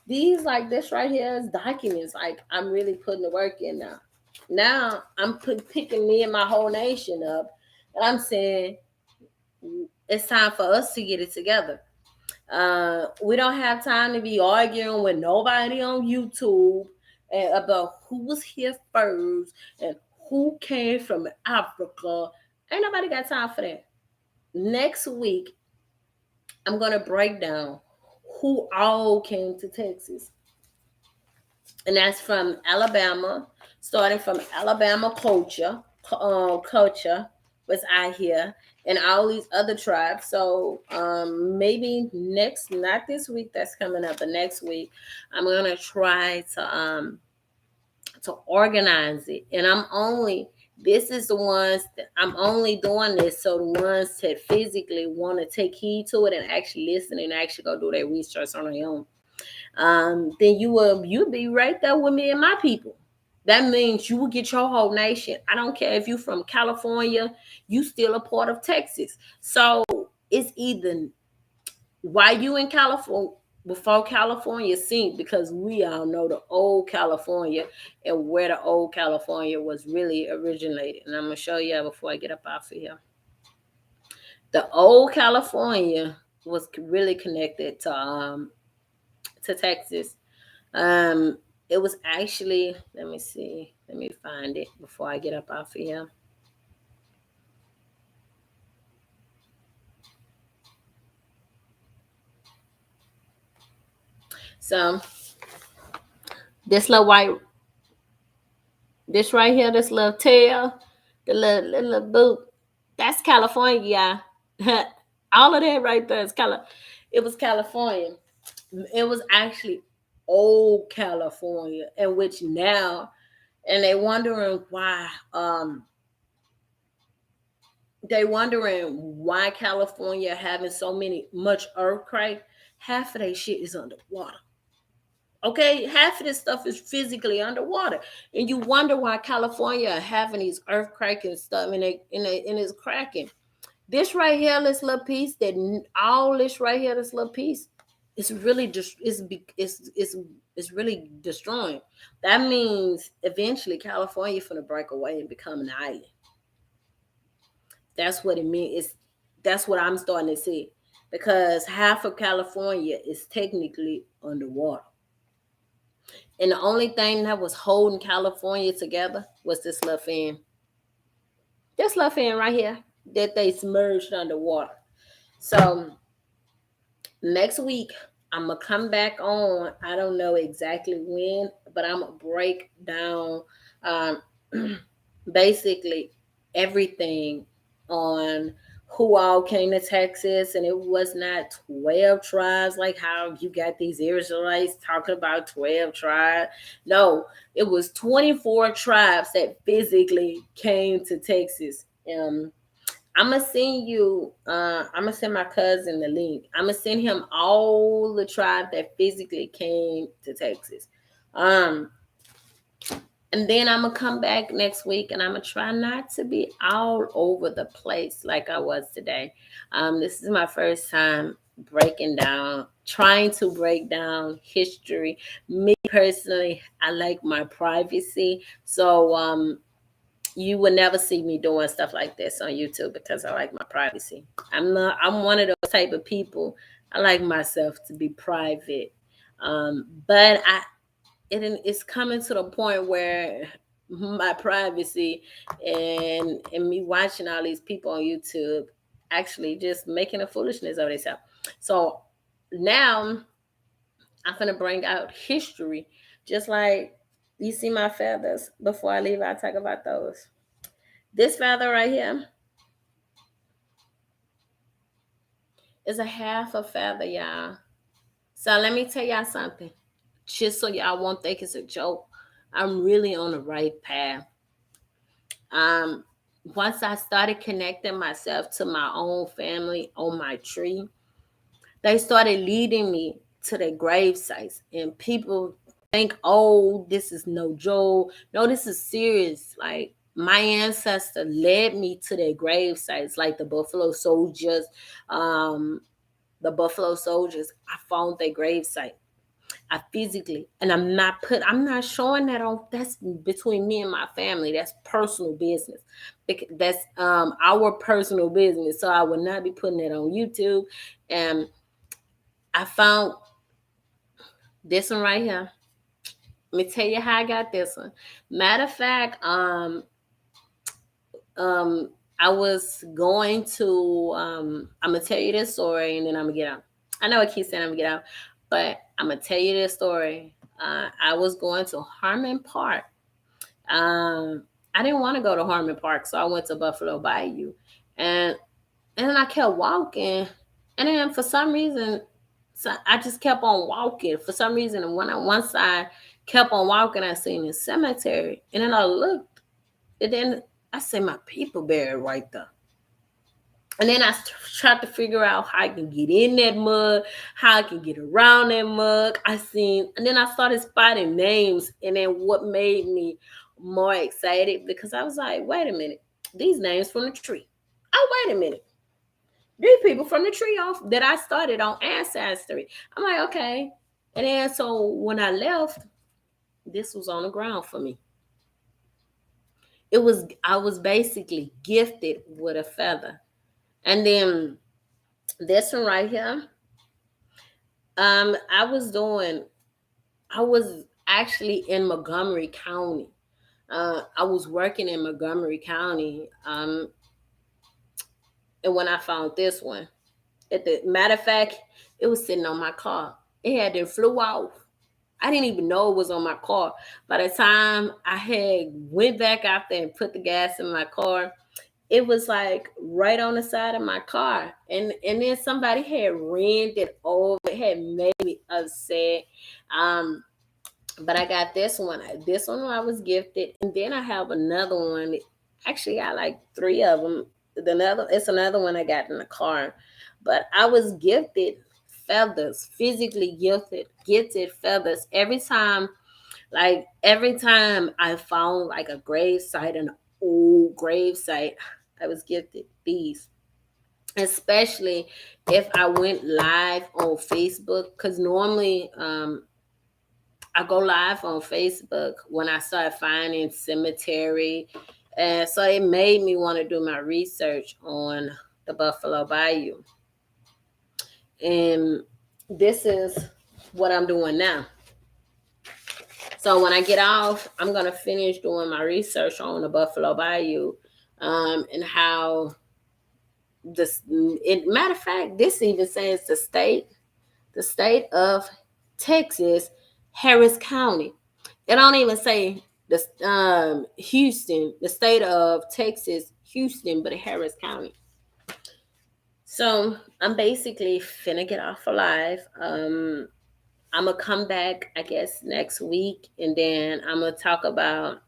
these like this right here is documents. Like I'm really putting the work in now. Now I'm picking me and my whole nation up. And I'm saying it's time for us to get it together. We don't have time to be arguing with nobody on YouTube about who was here first and who came from Africa. Ain't nobody got time for that. Next week, I'm going to break down who all came to Texas. And that's from Alabama, starting from Alabama culture was out here and all these other tribes. So maybe not this week that's coming up, but next week, I'm going to try to organize it. And this is the ones that I'm only doing this so the ones that physically want to take heed to it and actually listen and actually go do their research on their own. Then you'll be right there with me and my people. That means you will get your whole nation. I don't care if you're from California, you still a part of Texas. So it's either why you in California before California sink, because we all know the old California and where the old California was really originated. And I'm gonna show you before I get up off of here. The old California was really connected to Texas. It was actually, let me find it before I get up off of here. So this little this right here, this little tail, the little boot, that's California, y'all. All of that right there is it was California. It was actually old California, in which now, and they wondering why California having so much earthquake. Half of that shit is underwater. Okay, half of this stuff is physically underwater, and you wonder why California having these earthquakes and stuff, and it's cracking. This right here, this little piece, this little piece, it's really just it's really destroying. That means eventually California finna break away and become an island. That's what it means. That's what I'm starting to see, because half of California is technically underwater. And the only thing that was holding California together was this little fan. This little fan right here that they submerged underwater. So next week, I'm going to come back on. I don't know exactly when, but I'm going to break down basically everything on who all came to Texas, and it was not 12 tribes like how you got these Israelites talking about 12 tribes. No, it was 24 tribes that physically came to Texas. I'm gonna send you. I'm gonna send my cousin the link. I'm gonna send him all the tribes that physically came to Texas. Um, and then I'm gonna come back next week, and I'm gonna try not to be all over the place like I was today. This is my first time trying to break down history. Me personally, I like my privacy, so you would never see me doing stuff like this on YouTube because I like my privacy. I'm one of those type of people. I like myself to be private. But it's coming to the point where my privacy and me watching all these people on YouTube actually just making a foolishness of themselves. So now I'm gonna bring out history, just like you see my feathers. Before I leave, I'll talk about those. This feather right here is a half a feather, y'all. So let me tell y'all something, just so y'all won't think it's a joke. I'm really on the right path. Um, Once I started connecting myself to my own family on my tree, they started leading me to their grave sites, and people think, "Oh, this is no joke." No, this is serious. Like my ancestor led me to their grave sites, like the Buffalo Soldiers. Um, the Buffalo Soldiers, I found their grave site. I physically, and I'm not showing that on. That's between me and my family. That's personal business. That's our personal business. So I would not be putting it on YouTube. And I found this one right here. Let me tell you how I got this one. Matter of fact, I was going to I'm gonna tell you this story and then I'm gonna get out. I know I keep saying I'm gonna get out, but I'm gonna tell you this story. I was going to Harmon Park. I didn't want to go to Harmon Park, so I went to Buffalo Bayou, and then I kept walking, and then for some reason, so I just kept on walking. For some reason, and once I kept on walking, I seen a cemetery, and then I looked, and then I see my people buried right there. And then I tried to figure out how I can get in that mud, how I can get around that mud. And then I started spotting names. And then what made me more excited, because I was like, wait a minute, these names from the tree. Oh, wait a minute. These people from the tree off that I started on Ancestry. I'm like, okay. And then so when I left, this was on the ground for me. I was basically gifted with a feather. And then this one right here, I was actually in Montgomery County. I was working in Montgomery County. And when I found this one, at the matter of fact, it was sitting on my car. It had then flew off. I didn't even know it was on my car. By the time I had went back out there and put the gas in my car, it was like right on the side of my car. And then somebody had ran it over. It had made me upset. But I got this one. This one I was gifted. And then I have another one. Actually, I like three of them. It's another one I got in the car. But I was gifted feathers, physically gifted feathers. Every time I found like a grave site, an old grave site, I was gifted these. Especially if I went live on Facebook, because normally I go live on Facebook when I start finding cemetery. And so it made me want to do my research on the Buffalo Bayou. And this is what I'm doing now. So when I get off, I'm going to finish doing my research on the Buffalo Bayou, and how matter of fact, this even says the state of Texas, Harris County. It don't even say Houston, the state of Texas, Houston, but Harris County. So I'm basically finna get off alive. I'm gonna come back, I guess, next week, and then I'm gonna talk about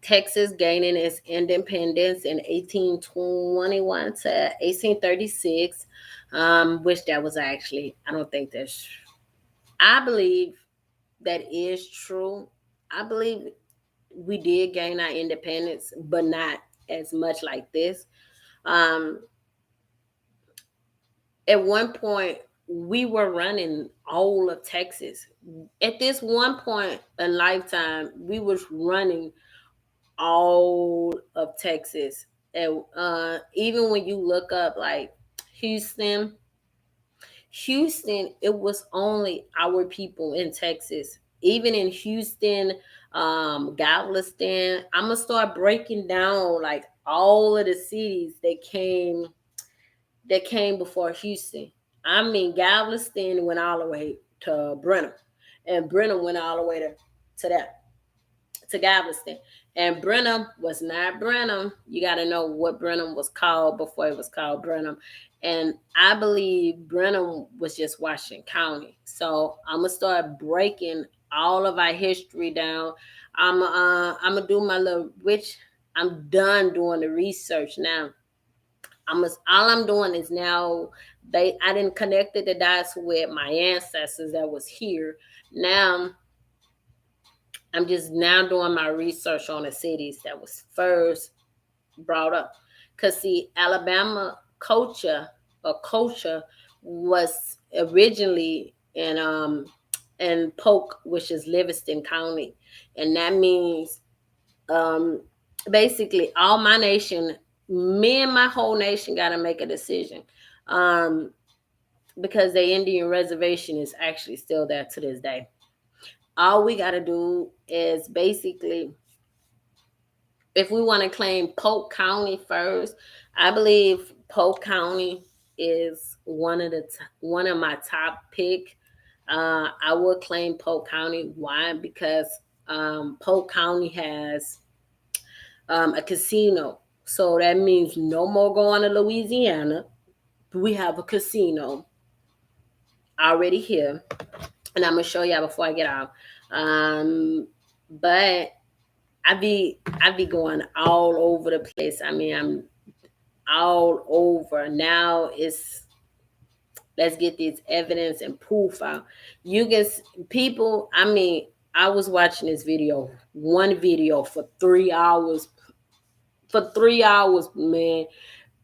Texas gaining its independence in 1821 to 1836, which that was actually, I don't think that's, I believe that is true. I believe we did gain our independence, but not as much like this. Um, at one point, we were running all of Texas. At this one point in lifetime, we was running all of Texas. And even when you look up like Houston, it was only our people in Texas. Even in Houston, Galveston, I'm gonna start breaking down like all of the cities that came before Houston. I mean, Galveston went all the way to Brenham, and Brenham went all the way to Galveston. And Brenham was not Brenham. You got to know what Brenham was called before it was called Brenham. And I believe Brenham was just Washington County. So I'm gonna start breaking all of our history down. I'm gonna do my little which I'm done doing the research now. All I'm doing is now I didn't connect the dots with my ancestors that was here. Now I'm just now doing my research on the cities that was first brought up. Cause see, Alabama culture was originally in Polk, which is Livingston County, and that means basically all my nation, me and my whole nation, got to make a decision, because the Indian reservation is actually still there to this day. All we got to do is basically, if we want to claim Polk County first, I believe Polk County is one of my top pick. I would claim Polk County. Why? Because Polk County has a casino, so that means no more going to Louisiana. We have a casino already here, and I'm gonna show y'all before I get out. But I be going all over the place. I mean, I'm all over. Now let's get this evidence and proof out. You can people. I mean, I was watching this one video for 3 hours. For 3 hours, man,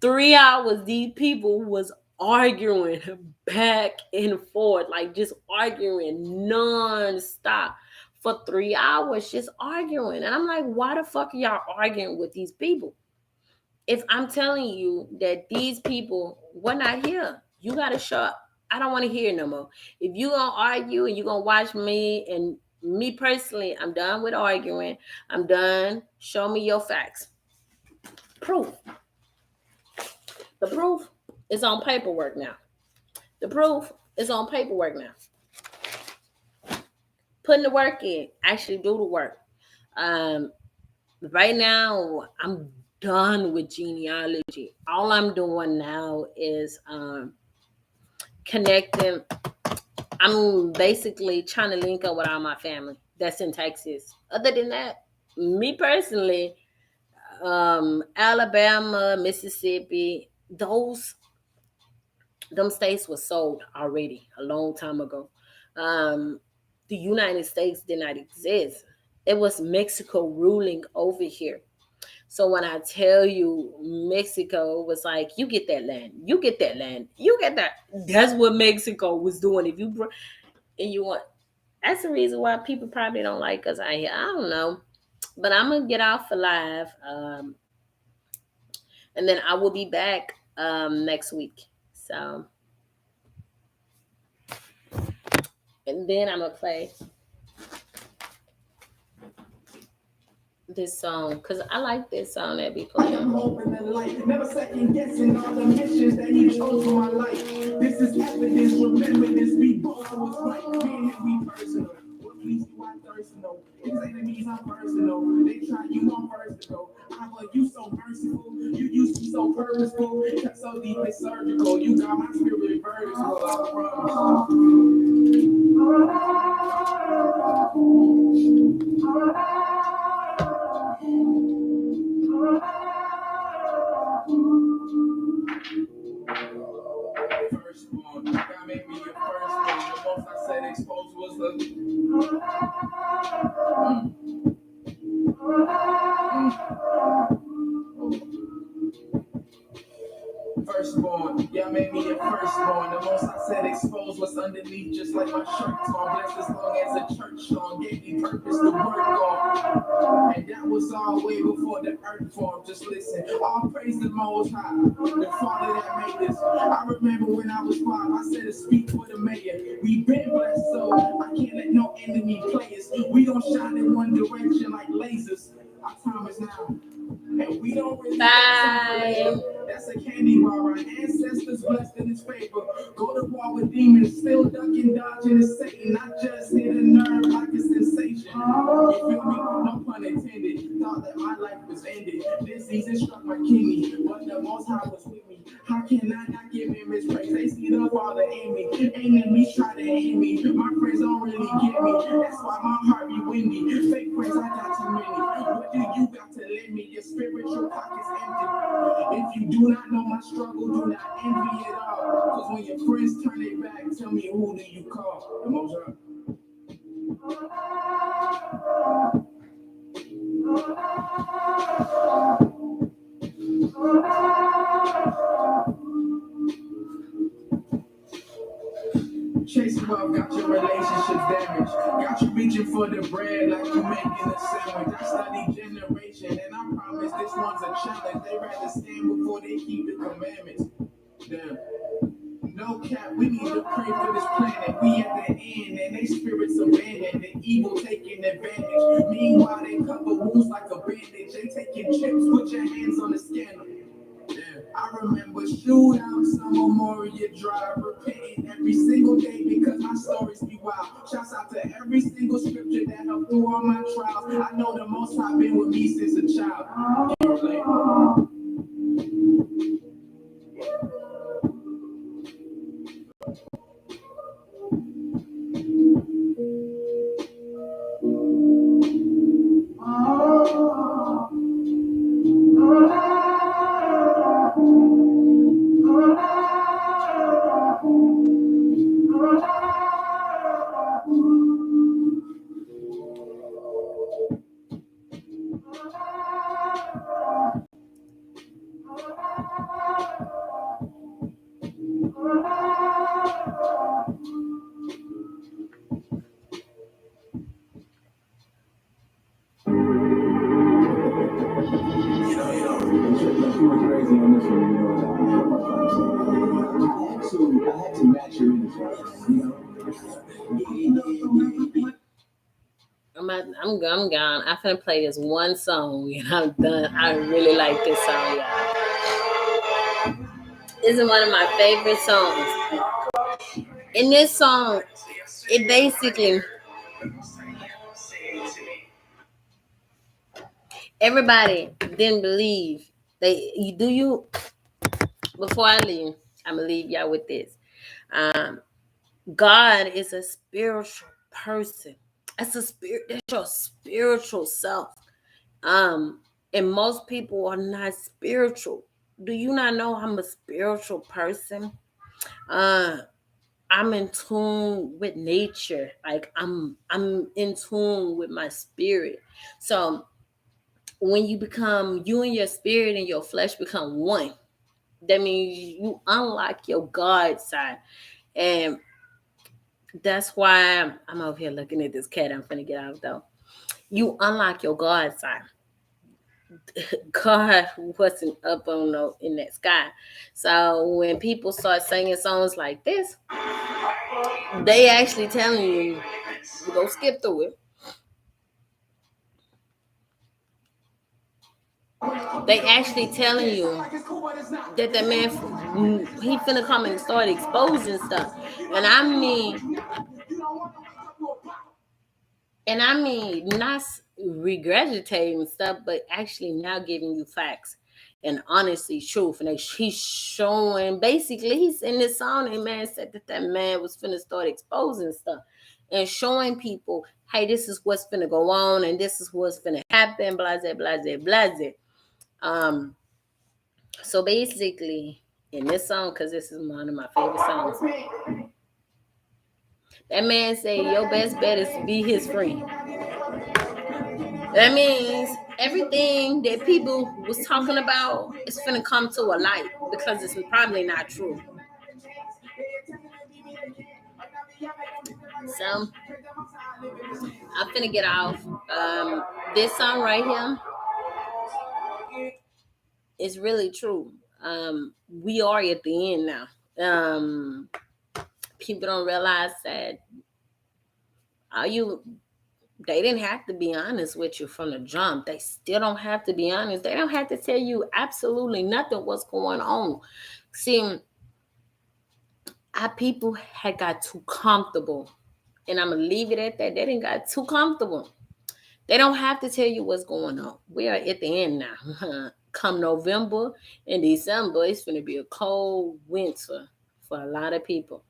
3 hours. These people was arguing back and forth, like just arguing non-stop for 3 hours, just arguing. And I'm like, why the fuck are y'all arguing with these people? If I'm telling you that these people were not here, you gotta shut up. I don't want to hear no more. If you gonna argue and you gonna watch me, and me personally, I'm done with arguing. I'm done. Show me your facts. Proof. The proof is on paperwork now. The proof is on paperwork now. Putting the work in. Actually do the work. Right now, I'm done with genealogy. All I'm doing now is connecting. I'm basically trying to link up with all my family that's in Texas. Other than that, me personally, Alabama, Mississippi, them states were sold already a long time ago. The United States did not exist. It was Mexico ruling over here. So when I tell you Mexico was like, you get that land, you get that land, you get that. That's what Mexico was doing. If you and you want, that's the reason why people probably don't like us out here. I don't know, but I'm gonna get off alive, and then I will be back next week. So, and then I'm gonna play this song because I like this song that be playing. I'm hoping in life, never second guessing all the missions that he chose for my life. This is evidence, remember this, we both was right, being we personal. Please do I thirsty, His enemies are personal. They try you on first to go. Abba, you so merciful. You used to be so purposeful. Cut so deep it's surgical. You got my spirit vertical. I promise. Firstborn, God made me a firstborn. The most I said exposed was Firstborn, yeah, made me a firstborn. The most I said exposed what's underneath, just like my shirt's on. Blessed as long as a church song gave me purpose to work on. And that was all way before the earth formed. Just listen, all praise the Most High, the Father that made this. I remember when I was 5, I said to speak for the mayor. We've been blessed, so I can't let no enemy play us. We don't shine in one direction like lasers. Our time is now. And we don't really Bye. That's a candy bar. Our ancestors blessed in his favor. Go to war with demons, still ducking, dodging is Satan. I just hit a nerve like a sensation. You feel me? No pun intended. Thought that my life was ended. This season struck my kidney, but the Most High was with me. How can I not give him his praise? They see the Father in me. Enemies try to aim me. My friends don't really get me. That's why my heart be windy. Fake friends, I got too many. What do you got to lend me? Your spiritual pocket's empty. If you do not know my struggle, do not envy it all. Because when your friends turn their back, tell me who do you call? The Most High. Chasing wealth got your relationships damaged. Got you reaching for the bread like you making a sandwich. I study generation and I promise this one's a challenge. They rather stand before they keep the commandments. Damn. No cap, we need to pray for this planet. We at the end and they spirits abandoned. The evil taking advantage. Meanwhile, they cover wounds like a bandage. They taking chips, put your hands on the scandal. I remember shootouts on Memorial Drive, repenting every single day because my stories be wild. Shouts out to every single scripture that helped through all my trials. I know the Most High been with me since a child. Can you relate? I'm gone. I'm finna play this one song and I'm done. I really like this song, y'all. This is one of my favorite songs. In this song, it basically everybody didn't believe. Before I leave, I'm gonna leave y'all with this. God is a spiritual person. That's a spirit. That's your spiritual self. And most people are not spiritual. Do you not know I'm a spiritual person? I'm in tune with nature. Like I'm in tune with my spirit. So when you and your spirit and your flesh become one, that means you unlock your God side. And that's why I'm over here looking at this cat. I'm finna get out though. You unlock your God side. God wasn't up in that sky. So when people start singing songs like this, they actually telling you go skip through it. They actually telling you that man he finna come and start exposing stuff. And I mean, And I mean, not regurgitating stuff, but actually now giving you facts and honesty, truth. And he's showing, basically, he's in this song, and man said that man was finna start exposing stuff and showing people, hey, this is what's finna go on, and this is what's finna happen, blase, blase, blase. So basically, in this song, because this is one of my favorite songs, that man said, your best bet is to be his friend. That means everything that people was talking about is finna come to a light because it's probably not true. So I'm finna get off. This song right here is really true. We are at the end now. People don't realize that they didn't have to be honest with you from the jump. They still don't have to be honest. They don't have to tell you absolutely nothing what's going on. See, our people had got too comfortable. And I'm going to leave it at that. They didn't got too comfortable. They don't have to tell you what's going on. We are at the end now. Come November and December, it's going to be a cold winter for a lot of people.